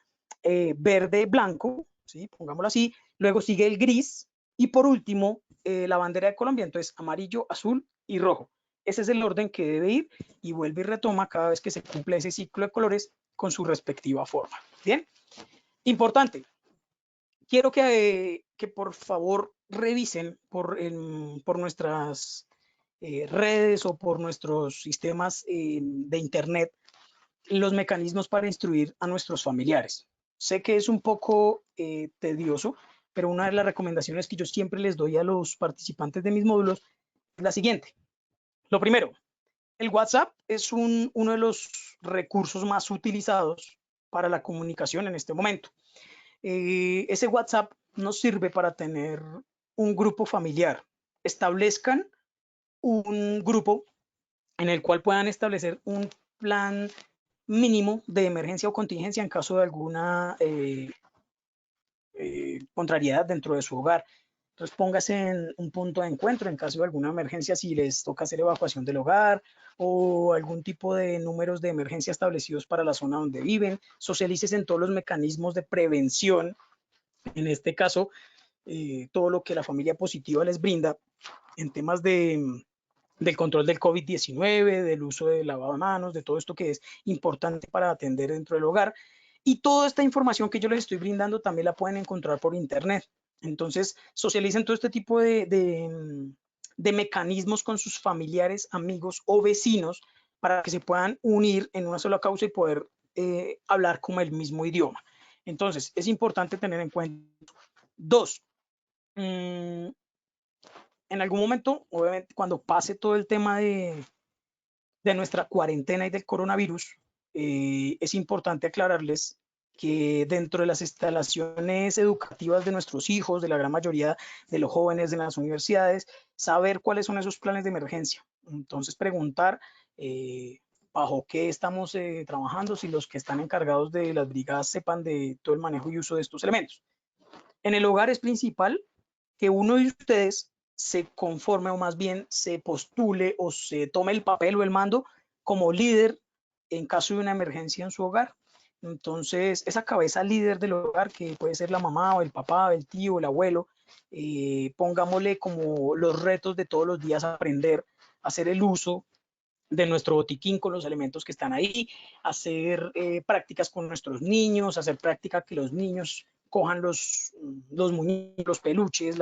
[SPEAKER 2] verde, blanco, ¿sí? Pongámoslo así, luego sigue el gris, y por último la bandera de Colombia, entonces amarillo, azul y rojo. Ese es el orden que debe ir, y vuelve y retoma cada vez que se cumple ese ciclo de colores con su respectiva forma. Bien, importante, quiero que por favor revisen por nuestras redes o por nuestros sistemas de internet los mecanismos para instruir a nuestros familiares. Sé que es un poco tedioso, pero una de las recomendaciones que yo siempre les doy a los participantes de mis módulos es la siguiente. Lo primero, el WhatsApp es uno de los recursos más utilizados para la comunicación en este momento. Ese WhatsApp nos sirve para tener un grupo familiar. Establezcan un grupo en el cual puedan establecer un plan mínimo de emergencia o contingencia en caso de alguna contrariedad dentro de su hogar. Entonces póngase en un punto de encuentro en caso de alguna emergencia, si les toca hacer evacuación del hogar o algún tipo de números de emergencia establecidos para la zona donde viven. Socialices en todos los mecanismos de prevención, en este caso todo lo que la familia positiva les brinda en temas de del control del COVID-19, del uso del lavado de manos, de todo esto que es importante para atender dentro del hogar. Y toda esta información que yo les estoy brindando también la pueden encontrar por internet. Entonces, socialicen todo este tipo de mecanismos con sus familiares, amigos o vecinos para que se puedan unir en una sola causa y poder hablar como el mismo idioma. Entonces, es importante tener en cuenta. Dos, en algún momento, obviamente, cuando pase todo el tema de nuestra cuarentena y del coronavirus, es importante aclararles que dentro de las instalaciones educativas de nuestros hijos, de la gran mayoría de los jóvenes de las universidades, saber cuáles son esos planes de emergencia. Entonces, preguntar bajo qué estamos trabajando, si los que están encargados de las brigadas sepan de todo el manejo y uso de estos elementos. En el hogar es principal que uno de ustedes se conforme o más bien se postule o se tome el papel o el mando como líder en caso de una emergencia en su hogar. Entonces, esa cabeza líder del hogar, que puede ser la mamá o el papá, el tío, el abuelo, pongámosle como los retos de todos los días aprender a hacer el uso de nuestro botiquín con los elementos que están ahí, hacer prácticas con nuestros niños, hacer práctica que los niños cojan los muñecos, los peluches,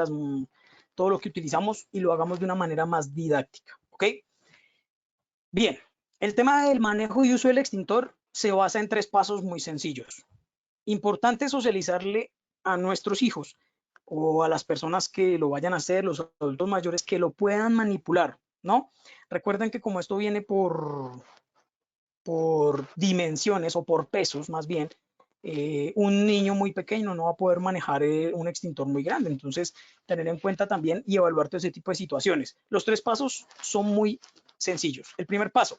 [SPEAKER 2] todo lo que utilizamos y lo hagamos de una manera más didáctica, ¿ok? Bien, el tema del manejo y uso del extintor se basa en 3 pasos muy sencillos. Importante socializarle a nuestros hijos o a las personas que lo vayan a hacer, los adultos mayores, que lo puedan manipular, ¿no? Recuerden que como esto viene por dimensiones o por pesos más bien, un niño muy pequeño no va a poder manejar un extintor muy grande. Entonces, tener en cuenta también y evaluar todo ese tipo de situaciones. Los 3 pasos son muy sencillos. El primer paso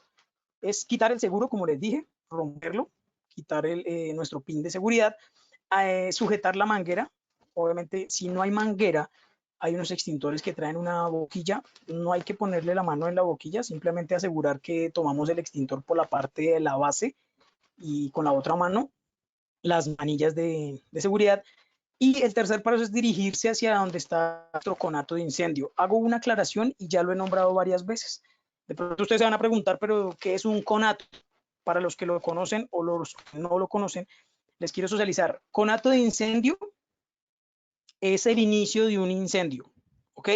[SPEAKER 2] es quitar el seguro, como les dije, romperlo, quitar nuestro pin de seguridad, sujetar la manguera. Obviamente, si no hay manguera, hay unos extintores que traen una boquilla. No hay que ponerle la mano en la boquilla, simplemente asegurar que tomamos el extintor por la parte de la base y con la otra mano las manillas de seguridad. Y el tercer paso es dirigirse hacia donde está nuestro conato de incendio. Hago una aclaración y ya lo he nombrado varias veces. De pronto ustedes se van a preguntar, pero ¿qué es un conato? Para los que lo conocen o los que no lo conocen, les quiero socializar. Conato de incendio es el inicio de un incendio, ¿ok?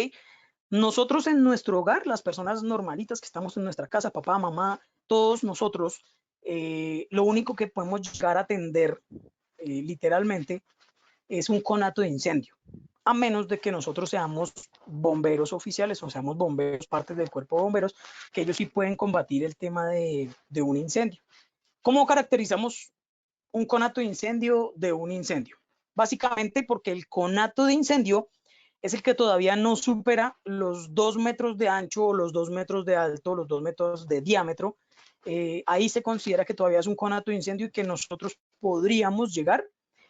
[SPEAKER 2] Nosotros en nuestro hogar, las personas normalitas que estamos en nuestra casa, papá, mamá, todos nosotros, lo único que podemos llegar a atender literalmente es un conato de incendio, a menos de que nosotros seamos bomberos oficiales o seamos bomberos, partes del cuerpo de bomberos, que ellos sí pueden combatir el tema de un incendio. ¿Cómo caracterizamos un conato de incendio de un incendio? Básicamente porque el conato de incendio es el que todavía no supera los 2 metros de ancho o los 2 metros de alto, los 2 metros de diámetro. Ahí se considera que todavía es un conato de incendio y que nosotros podríamos llegar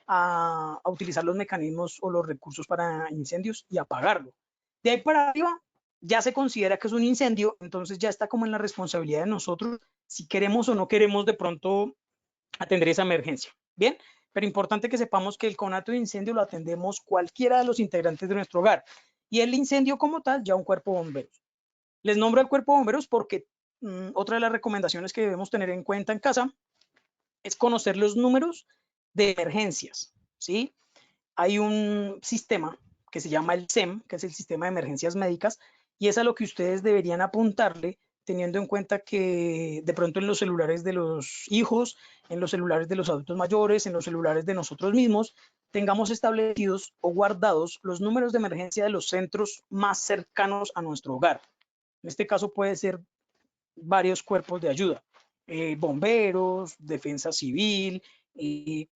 [SPEAKER 2] a utilizar los mecanismos o los recursos para incendios y apagarlo. De ahí para arriba ya se considera que es un incendio, entonces ya está como en la responsabilidad de nosotros si queremos o no queremos de pronto atender esa emergencia. Bien, pero importante que sepamos que el conato de incendio lo atendemos cualquiera de los integrantes de nuestro hogar y el incendio como tal ya un cuerpo de bomberos. Les nombro al cuerpo de bomberos porque otra de las recomendaciones que debemos tener en cuenta en casa es conocer los números de emergencias, ¿sí? Hay un sistema que se llama el SEM, que es el Sistema de Emergencias Médicas, y es a lo que ustedes deberían apuntarle, teniendo en cuenta que de pronto en los celulares de los hijos, en los celulares de los adultos mayores, en los celulares de nosotros mismos, tengamos establecidos o guardados los números de emergencia de los centros más cercanos a nuestro hogar. En este caso puede ser varios cuerpos de ayuda, bomberos, defensa civil,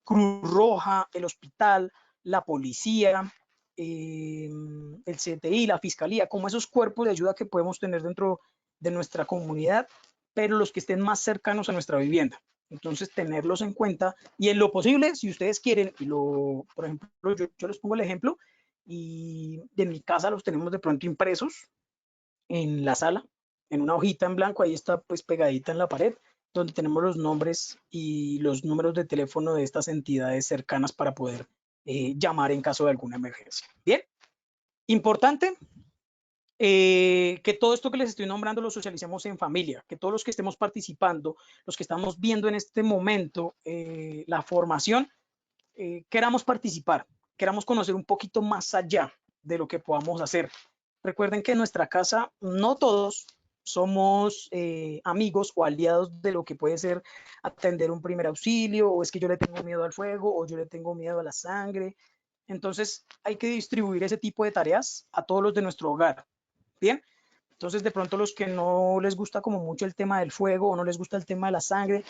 [SPEAKER 2] Cruz Roja, el hospital, la policía, el CTI, la fiscalía, como esos cuerpos de ayuda que podemos tener dentro de nuestra comunidad, pero los que estén más cercanos a nuestra vivienda. Entonces, tenerlos en cuenta y en lo posible, si ustedes quieren, por ejemplo, yo les pongo el ejemplo y en mi casa los tenemos de pronto impresos en la sala, en una hojita en blanco, ahí está pues pegadita en la pared, donde tenemos los nombres y los números de teléfono de estas entidades cercanas para poder llamar en caso de alguna emergencia. Bien, importante, que todo esto que les estoy nombrando lo socialicemos en familia, que todos los que estemos participando, los que estamos viendo en este momento la formación, queramos participar, queramos conocer un poquito más allá de lo que podamos hacer. Recuerden que en nuestra casa no todos somos amigos o aliados de lo que puede ser atender un primer auxilio, o es que yo le tengo miedo al fuego, o yo le tengo miedo a la sangre. Entonces hay que distribuir ese tipo de tareas a todos los de nuestro hogar. Bien, entonces de pronto los que no les gusta como mucho el tema del fuego o no les gusta el tema de la sangre,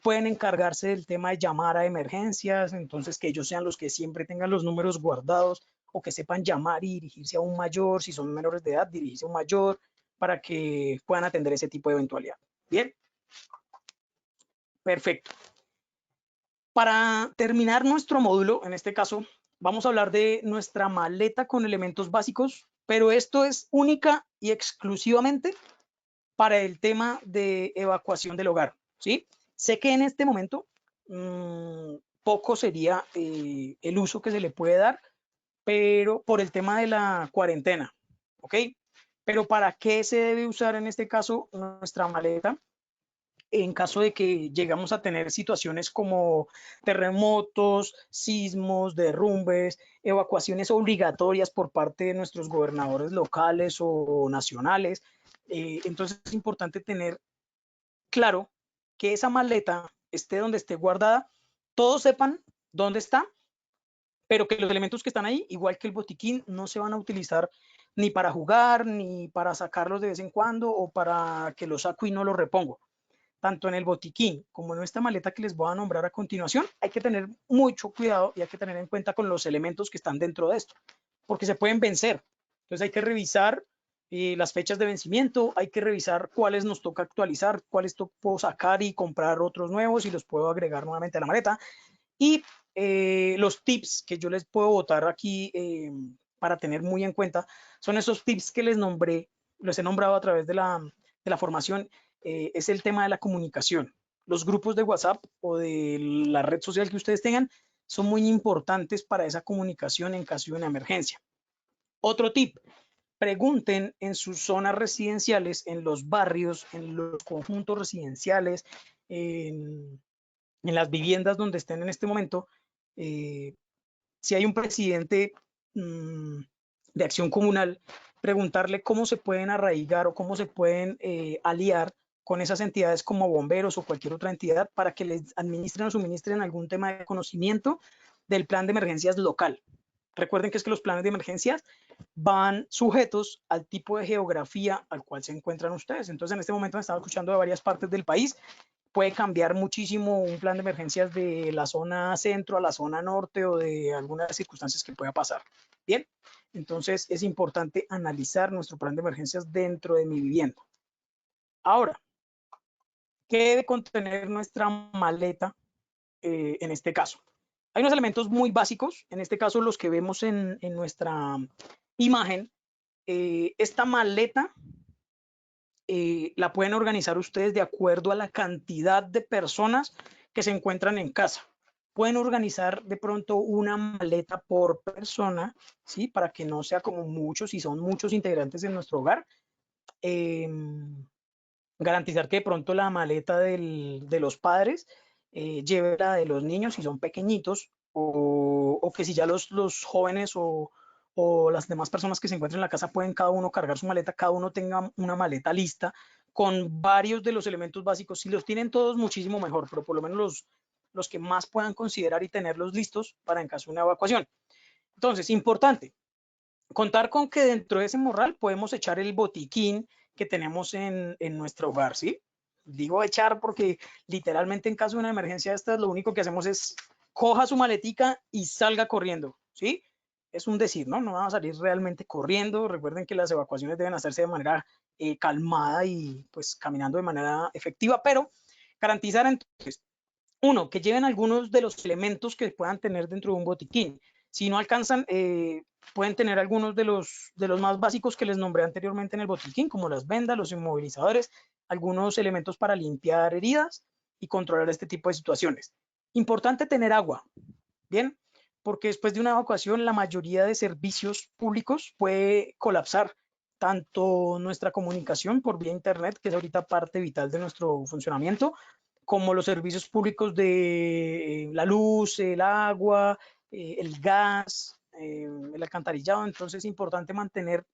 [SPEAKER 2] pueden encargarse del tema de llamar a emergencias, entonces que ellos sean los que siempre tengan los números guardados o que sepan llamar y dirigirse a un mayor, si son menores de edad, dirigirse a un mayor para que puedan atender ese tipo de eventualidad. Bien, perfecto. Para terminar nuestro módulo, en este caso, vamos a hablar de nuestra maleta con elementos básicos, pero esto es única y exclusivamente para el tema de evacuación del hogar, ¿sí? Sé que en este momento poco sería el uso que se le puede dar, pero por el tema de la cuarentena, ¿ok? Pero ¿para qué se debe usar en este caso nuestra maleta? En caso de que llegamos a tener situaciones como terremotos, sismos, derrumbes, evacuaciones obligatorias por parte de nuestros gobernadores locales o nacionales. Entonces es importante tener claro que esa maleta esté donde esté guardada, todos sepan dónde está, pero que los elementos que están ahí, igual que el botiquín, no se van a utilizar ni para jugar, ni para sacarlos de vez en cuando, o para que los saco y no los repongo. Tanto en el botiquín como en esta maleta que les voy a nombrar a continuación, hay que tener mucho cuidado y hay que tener en cuenta con los elementos que están dentro de esto, porque se pueden vencer. Entonces hay que revisar las fechas de vencimiento, hay que revisar cuáles nos toca actualizar, cuáles puedo sacar y comprar otros nuevos y los puedo agregar nuevamente a la maleta. Y los tips que yo les puedo botar aquí para tener muy en cuenta son esos tips que les nombré, los he nombrado a través de la formación, es el tema de la comunicación. Los grupos de WhatsApp o de la red social que ustedes tengan son muy importantes para esa comunicación en caso de una emergencia. Otro tip, pregunten en sus zonas residenciales, en los barrios, en los conjuntos residenciales, en las viviendas donde estén en este momento, si hay un presidente de acción comunal, preguntarle cómo se pueden arraigar o cómo se pueden aliar con esas entidades como bomberos o cualquier otra entidad para que les administren o suministren algún tema de conocimiento del plan de emergencias local. Recuerden que es que los planes de emergencias van sujetos al tipo de geografía al cual se encuentran ustedes. Entonces, en este momento me están escuchando de varias partes del país. Puede cambiar muchísimo un plan de emergencias de la zona centro a la zona norte o de algunas circunstancias que pueda pasar. Bien, entonces es importante analizar nuestro plan de emergencias dentro de mi vivienda. Ahora, ¿qué debe contener nuestra maleta en este caso? Hay unos elementos muy básicos, en este caso los que vemos en nuestra imagen. Esta maleta la pueden organizar ustedes de acuerdo a la cantidad de personas que se encuentran en casa. Pueden organizar de pronto una maleta por persona, ¿sí? Para que no sea como muchos, si son muchos integrantes en nuestro hogar. Garantizar que de pronto la maleta de los padres lleve la de los niños si son pequeñitos, o que si ya los jóvenes o las demás personas que se encuentran en la casa pueden cada uno cargar su maleta, cada uno tenga una maleta lista con varios de los elementos básicos. Si los tienen todos, muchísimo mejor, pero por lo menos los que más puedan considerar y tenerlos listos para en caso de una evacuación. Entonces, importante, contar con que dentro de ese morral podemos echar el botiquín que tenemos en nuestro hogar, ¿sí? Digo echar porque literalmente en caso de una emergencia de estas, lo único que hacemos es coja su maletica y salga corriendo, ¿sí? Es un decir, ¿no? No vamos a salir realmente corriendo. Recuerden que las evacuaciones deben hacerse de manera calmada y pues caminando de manera efectiva, pero garantizar entonces, uno, que lleven algunos de los elementos que puedan tener dentro de un botiquín. Si no alcanzan, pueden tener algunos de los más básicos que les nombré anteriormente en el botiquín, como las vendas, los inmovilizadores, algunos elementos para limpiar heridas y controlar este tipo de situaciones. Importante tener agua, ¿bien? Porque después de una evacuación la mayoría de servicios públicos puede colapsar tanto nuestra comunicación por vía internet, que es ahorita parte vital de nuestro funcionamiento, como los servicios públicos de la luz, el agua, el gas, el alcantarillado. Entonces es importante mantener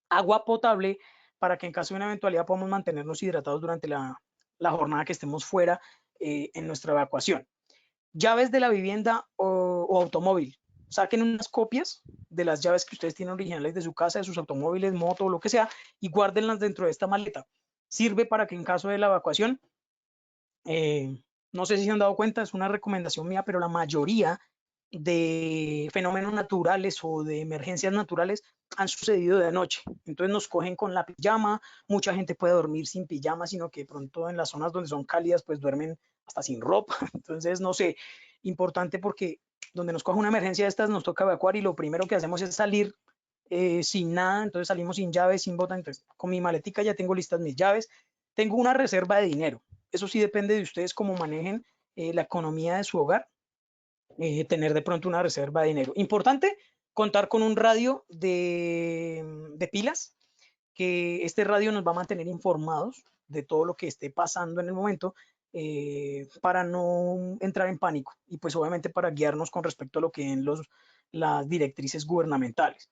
[SPEAKER 2] agua potable para que en caso de una eventualidad podamos mantenernos hidratados durante la jornada que estemos fuera en nuestra evacuación. Llaves de la vivienda o automóvil. Saquen unas copias de las llaves que ustedes tienen originales de su casa, de sus automóviles, moto o lo que sea, y guárdenlas dentro de esta maleta. Sirve para que en caso de la evacuación, no sé si se han dado cuenta, es una recomendación mía, pero la mayoría de fenómenos naturales o de emergencias naturales han sucedido de noche. Entonces nos cogen con la pijama, mucha gente puede dormir sin pijama, sino que pronto en las zonas donde son cálidas pues duermen hasta sin ropa. Entonces, no sé, importante porque donde nos coge una emergencia de estas nos toca evacuar y lo primero que hacemos es salir sin nada, entonces salimos sin llaves, sin bota. Entonces con mi maletica ya tengo listas mis llaves, tengo una reserva de dinero. Eso sí depende de ustedes cómo manejen la economía de su hogar, tener de pronto una reserva de dinero. Importante, contar con un radio de pilas, que este radio nos va a mantener informados de todo lo que esté pasando en el momento, para no entrar en pánico y pues obviamente para guiarnos con respecto a lo que en las directrices gubernamentales.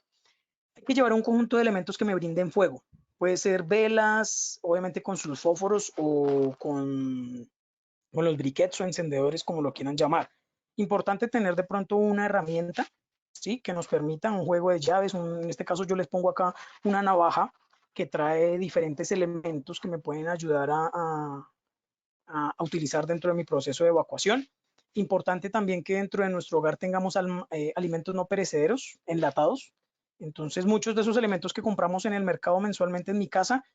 [SPEAKER 2] Hay que llevar un conjunto de elementos que me brinden fuego. Puede ser velas, obviamente con sus fósforos o con los briquettes o encendedores, como lo quieran llamar. Importante tener de pronto una herramienta, ¿sí? Que nos permita un juego de llaves. En este caso yo les pongo acá una navaja que trae diferentes elementos que me pueden ayudar a utilizar dentro de mi proceso de evacuación. Importante también que dentro de nuestro hogar tengamos alimentos no perecederos, enlatados. Entonces muchos de esos elementos que compramos en el mercado mensualmente en mi casa,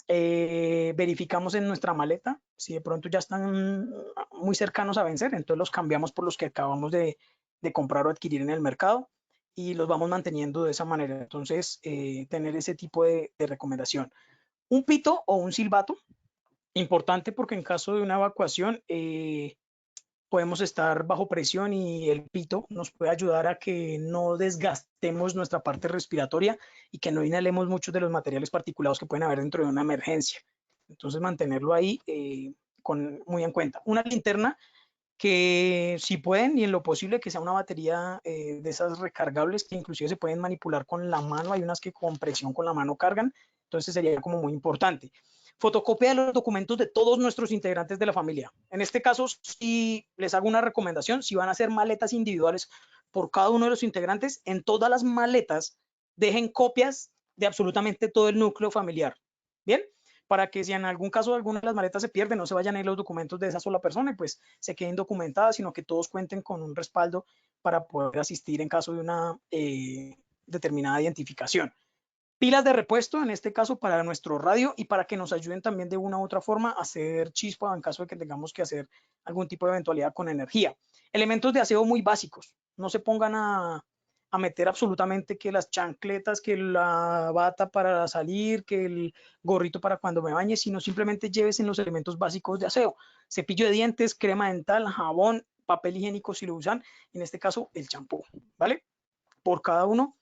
[SPEAKER 2] verificamos en nuestra maleta si de pronto ya están muy cercanos a vencer, entonces los cambiamos por los que acabamos de comprar o adquirir en el mercado y los vamos manteniendo de esa manera. Entonces, tener ese tipo de recomendación. Un pito o un silbato, importante porque en caso de una evacuación podemos estar bajo presión y el pito nos puede ayudar a que no desgastemos nuestra parte respiratoria y que no inhalemos muchos de los materiales particulados que pueden haber dentro de una emergencia. Entonces mantenerlo ahí muy en cuenta. Una linterna que si pueden y en lo posible que sea una batería de esas recargables que inclusive se pueden manipular con la mano. Hay unas que con presión con la mano cargan, entonces sería como muy importante. Fotocopia de los documentos de todos nuestros integrantes de la familia. En este caso, si les hago una recomendación, si van a hacer maletas individuales por cada uno de los integrantes, en todas las maletas dejen copias de absolutamente todo el núcleo familiar. ¿Bien? Para que si en algún caso alguna de las maletas se pierden, no se vayan a ir los documentos de esa sola persona y pues se queden documentadas, sino que todos cuenten con un respaldo para poder asistir en caso de una determinada identificación. Pilas de repuesto, en este caso para nuestro radio y para que nos ayuden también de una u otra forma a hacer chispa en caso de que tengamos que hacer algún tipo de eventualidad con energía. Elementos de aseo muy básicos, no se pongan a meter absolutamente que las chancletas, que la bata para salir, que el gorrito para cuando me bañe, sino simplemente llévese en los elementos básicos de aseo. Cepillo de dientes, crema dental, jabón, papel higiénico si lo usan, en este caso el champú, ¿vale? Por cada uno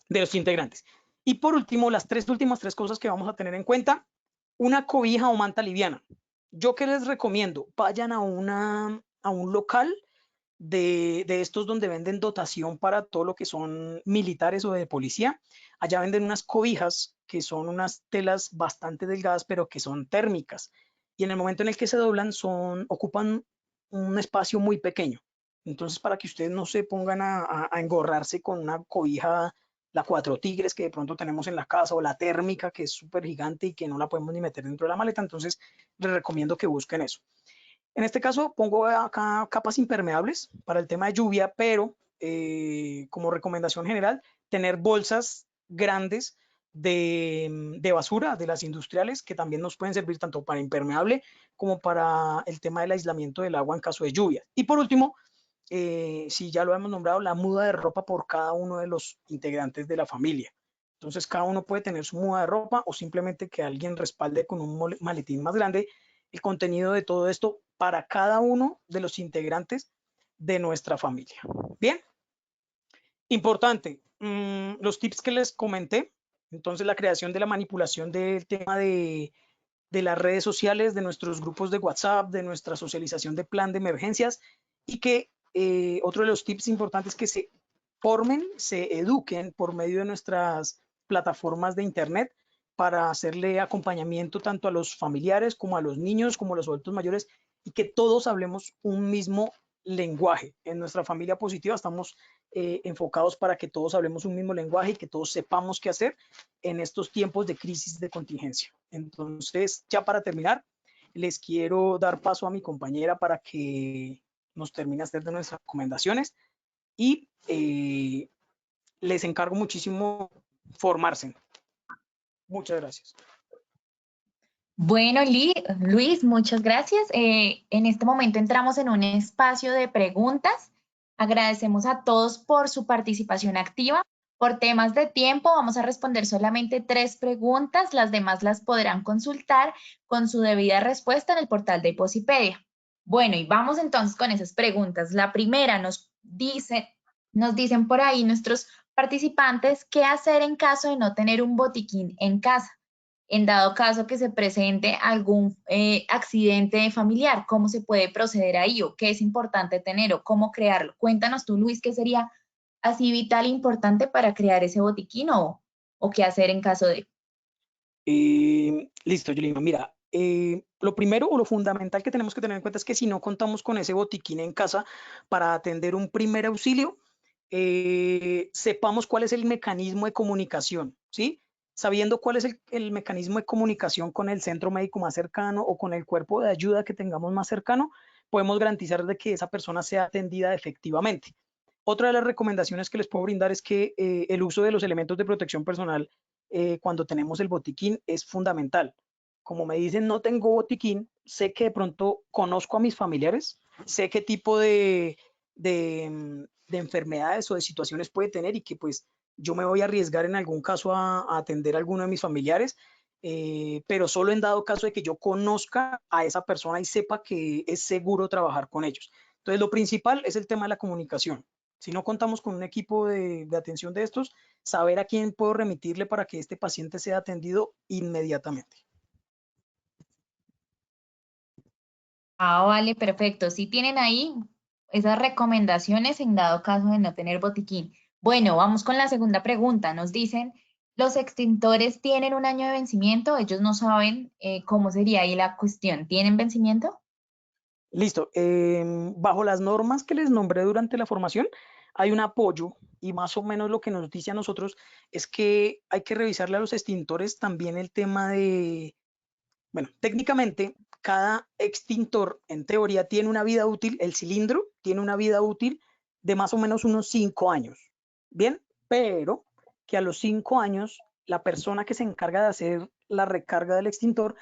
[SPEAKER 2] de los integrantes. Y por último, las últimas tres cosas que vamos a tener en cuenta: una cobija o manta liviana. Yo que les recomiendo, vayan a un local de estos donde venden dotación para todo lo que son militares o de policía. Allá venden unas cobijas que son unas telas bastante delgadas, pero que son térmicas. Y en el momento en el que se doblan, ocupan un espacio muy pequeño. Entonces, para que ustedes no se pongan a engorrarse con una cobija, la Cuatro Tigres que de pronto tenemos en la casa, o la térmica que es súper gigante y que no la podemos ni meter dentro de la maleta, entonces les recomiendo que busquen eso. En este caso pongo acá capas impermeables para el tema de lluvia, pero como recomendación general, tener bolsas grandes de basura, de las industriales, que también nos pueden servir tanto para impermeable como para el tema del aislamiento del agua en caso de lluvia. Y por último, si ya lo hemos nombrado, la muda de ropa por cada uno de los integrantes de la familia. Entonces cada uno puede tener su muda de ropa o simplemente que alguien respalde con un maletín más grande el contenido de todo esto para cada uno de los integrantes de nuestra familia. Bien, importante, los tips que les comenté Entonces, la creación de la manipulación del tema de las redes sociales, de nuestros grupos de WhatsApp, de nuestra socialización de plan de emergencias y que otro de los tips importantes que se formen, se eduquen por medio de nuestras plataformas de Internet para hacerle acompañamiento tanto a los familiares como a los niños, como a los adultos mayores y que todos hablemos un mismo lenguaje. En nuestra familia positiva estamos enfocados para que todos hablemos un mismo lenguaje y que todos sepamos qué hacer en estos tiempos de crisis de contingencia. Entonces, ya para terminar, les quiero dar paso a mi compañera para que nos termine hacer de nuestras recomendaciones y les encargo muchísimo formarse. Muchas gracias.
[SPEAKER 1] Bueno, Luis, muchas gracias. En este momento entramos en un espacio de preguntas. Agradecemos a todos por su participación activa. Por temas de tiempo, vamos a responder solamente 3 preguntas. Las demás las podrán consultar con su debida respuesta en el portal de Hiposipedia. Bueno, y vamos entonces con esas preguntas. La primera nos dicen por ahí nuestros participantes qué hacer en caso de no tener un botiquín en casa. En dado caso que se presente algún accidente familiar, ¿cómo se puede proceder ahí o qué es importante tener o cómo crearlo? Cuéntanos tú, Luis, qué sería así vital e importante para crear ese botiquín o qué hacer en caso de...
[SPEAKER 2] Listo, Yulima. Mira, lo primero o lo fundamental que tenemos que tener en cuenta es que si no contamos con ese botiquín en casa para atender un primer auxilio, sepamos cuál es el mecanismo de comunicación, ¿sí? Sabiendo cuál es el mecanismo de comunicación con el centro médico más cercano o con el cuerpo de ayuda que tengamos más cercano, podemos garantizar de que esa persona sea atendida efectivamente. Otra de las recomendaciones que les puedo brindar es que el uso de los elementos de protección personal cuando tenemos el botiquín es fundamental. Como me dicen, no tengo botiquín, sé que de pronto conozco a mis familiares, sé qué tipo de enfermedades o de situaciones puede tener y que pues yo me voy a arriesgar en algún caso a atender a alguno de mis familiares, pero solo en dado caso de que yo conozca a esa persona y sepa que es seguro trabajar con ellos. Entonces, lo principal es el tema de la comunicación. Si no contamos con un equipo de atención de estos, saber a quién puedo remitirle para que este paciente sea atendido inmediatamente.
[SPEAKER 1] Ah, vale, perfecto. Si tienen ahí esas recomendaciones en dado caso de no tener botiquín. Bueno, vamos con la segunda pregunta. Nos dicen, ¿los extintores tienen un año de vencimiento? Ellos no saben cómo sería ahí la cuestión. ¿Tienen vencimiento?
[SPEAKER 2] Listo. Bajo las normas que les nombré durante la formación, hay un apoyo y más o menos lo que nos dice a nosotros es que hay que revisarle a los extintores también el tema de, bueno, técnicamente cada extintor en teoría tiene una vida útil, el cilindro tiene una vida útil de más o menos unos 5 años. Bien, pero que a los 5 años la persona que se encarga de hacer la recarga del extintor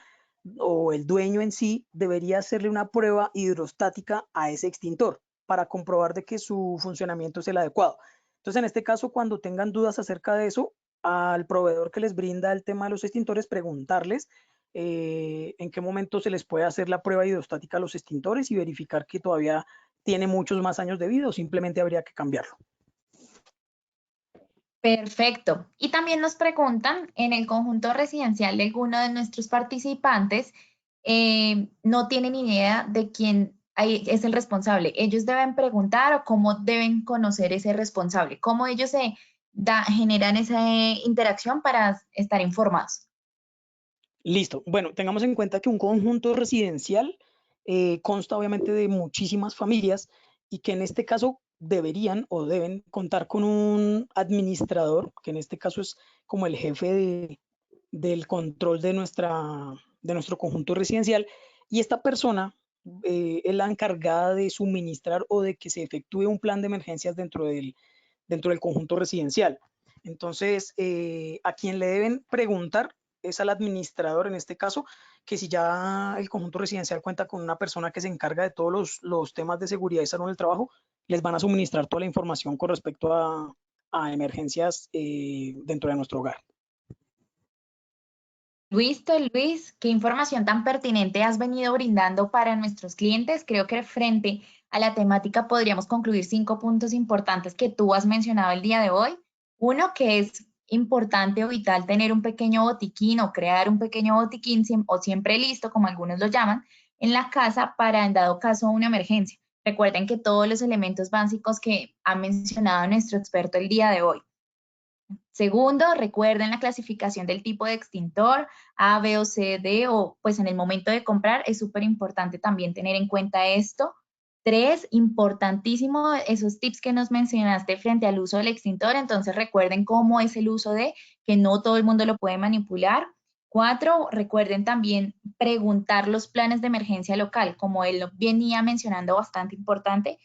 [SPEAKER 2] o el dueño en sí debería hacerle una prueba hidrostática a ese extintor para comprobar de que su funcionamiento es el adecuado. Entonces, en este caso, cuando tengan dudas acerca de eso, al proveedor que les brinda el tema de los extintores, preguntarles en qué momento se les puede hacer la prueba hidrostática a los extintores y verificar que todavía tiene muchos más años de vida o simplemente habría que cambiarlo.
[SPEAKER 1] Perfecto. Y también nos preguntan, en el conjunto residencial de alguno de nuestros participantes, no tienen idea de quién es el responsable. Ellos deben preguntar o cómo deben conocer ese responsable, cómo ellos generan esa interacción para estar informados.
[SPEAKER 2] Listo. Bueno, tengamos en cuenta que un conjunto residencial consta obviamente de muchísimas familias y que en este caso deberían o deben contar con un administrador, que en este caso es como el jefe del control de nuestro conjunto residencial. Y esta persona es la encargada de suministrar o de que se efectúe un plan de emergencias dentro del conjunto residencial. Entonces, a quien le deben preguntar es al administrador, en este caso, que si ya el conjunto residencial cuenta con una persona que se encarga de todos los temas de seguridad y salud en el trabajo, les van a suministrar toda la información con respecto a emergencias dentro de nuestro hogar.
[SPEAKER 1] Luis, qué información tan pertinente has venido brindando para nuestros clientes. Creo que frente a la temática podríamos concluir 5 puntos importantes que tú has mencionado el día de hoy. Uno, que es importante o vital tener un pequeño botiquín o crear un pequeño botiquín o siempre listo, como algunos lo llaman, en la casa para en dado caso una emergencia. Recuerden que todos los elementos básicos que ha mencionado nuestro experto el día de hoy. Segundo, recuerden la clasificación del tipo de extintor, A, B o C, D, o pues en el momento de comprar es súper importante también tener en cuenta esto. 3, importantísimo esos tips que nos mencionaste frente al uso del extintor, entonces recuerden cómo es el uso de, que no todo el mundo lo puede manipular. 4, recuerden también preguntar los planes de emergencia local, como él venía mencionando, bastante importante.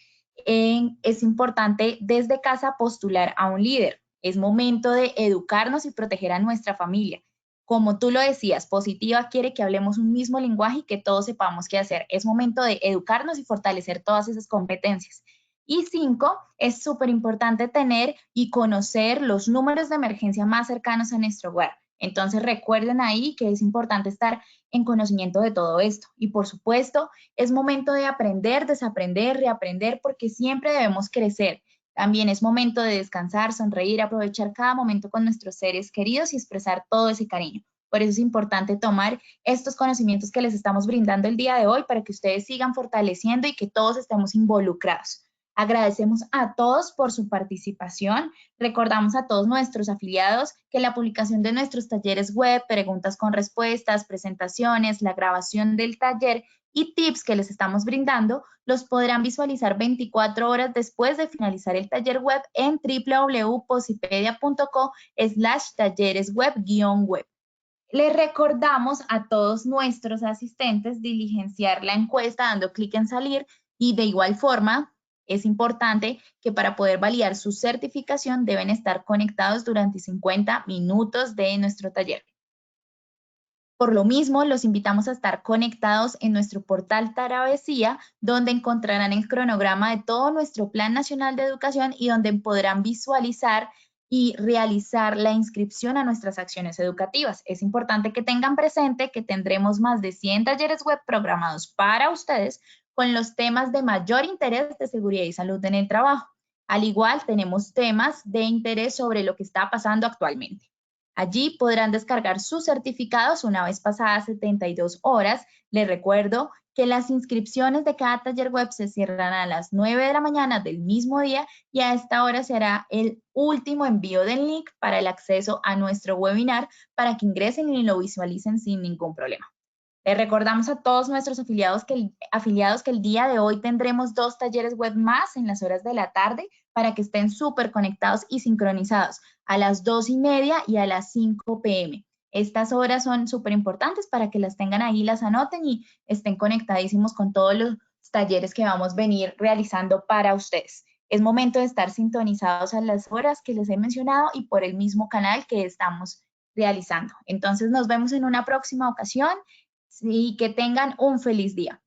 [SPEAKER 1] Es importante desde casa postular a un líder. Es momento de educarnos y proteger a nuestra familia. Como tú lo decías, Positiva quiere que hablemos un mismo lenguaje y que todos sepamos qué hacer. Es momento de educarnos y fortalecer todas esas competencias. Y 5, es súper importante tener y conocer los números de emergencia más cercanos a nuestro hogar. Entonces recuerden ahí que es importante estar en conocimiento de todo esto. Y por supuesto, es momento de aprender, desaprender, reaprender, porque siempre debemos crecer. También es momento de descansar, sonreír, aprovechar cada momento con nuestros seres queridos y expresar todo ese cariño. Por eso es importante tomar estos conocimientos que les estamos brindando el día de hoy para que ustedes sigan fortaleciendo y que todos estemos involucrados. Agradecemos a todos por su participación. Recordamos a todos nuestros afiliados que la publicación de nuestros talleres web, preguntas con respuestas, presentaciones, la grabación del taller y tips que les estamos brindando, los podrán visualizar 24 horas después de finalizar el taller web en www.posipedia.co/talleresweb-web. Les recordamos a todos nuestros asistentes diligenciar la encuesta dando clic en salir y de igual forma es importante que para poder validar su certificación deben estar conectados durante 50 minutos de nuestro taller. Por lo mismo, los invitamos a estar conectados en nuestro portal Travesía, donde encontrarán el cronograma de todo nuestro Plan Nacional de Educación y donde podrán visualizar y realizar la inscripción a nuestras acciones educativas. Es importante que tengan presente que tendremos más de 100 talleres web programados para ustedes con los temas de mayor interés de seguridad y salud en el trabajo. Al igual, tenemos temas de interés sobre lo que está pasando actualmente. Allí podrán descargar sus certificados una vez pasadas 72 horas. Les recuerdo que las inscripciones de cada taller web se cierran a las 9 de la mañana del mismo día y a esta hora será el último envío del link para el acceso a nuestro webinar para que ingresen y lo visualicen sin ningún problema. Les recordamos a todos nuestros afiliados que el día de hoy tendremos 2 talleres web más en las horas de la tarde para que estén súper conectados y sincronizados a las 2:30 y a las 5 p.m. Estas horas son súper importantes para que las tengan ahí, las anoten y estén conectadísimos con todos los talleres que vamos a venir realizando para ustedes. Es momento de estar sintonizados a las horas que les he mencionado y por el mismo canal que estamos realizando. Entonces nos vemos en una próxima ocasión y que tengan un feliz día.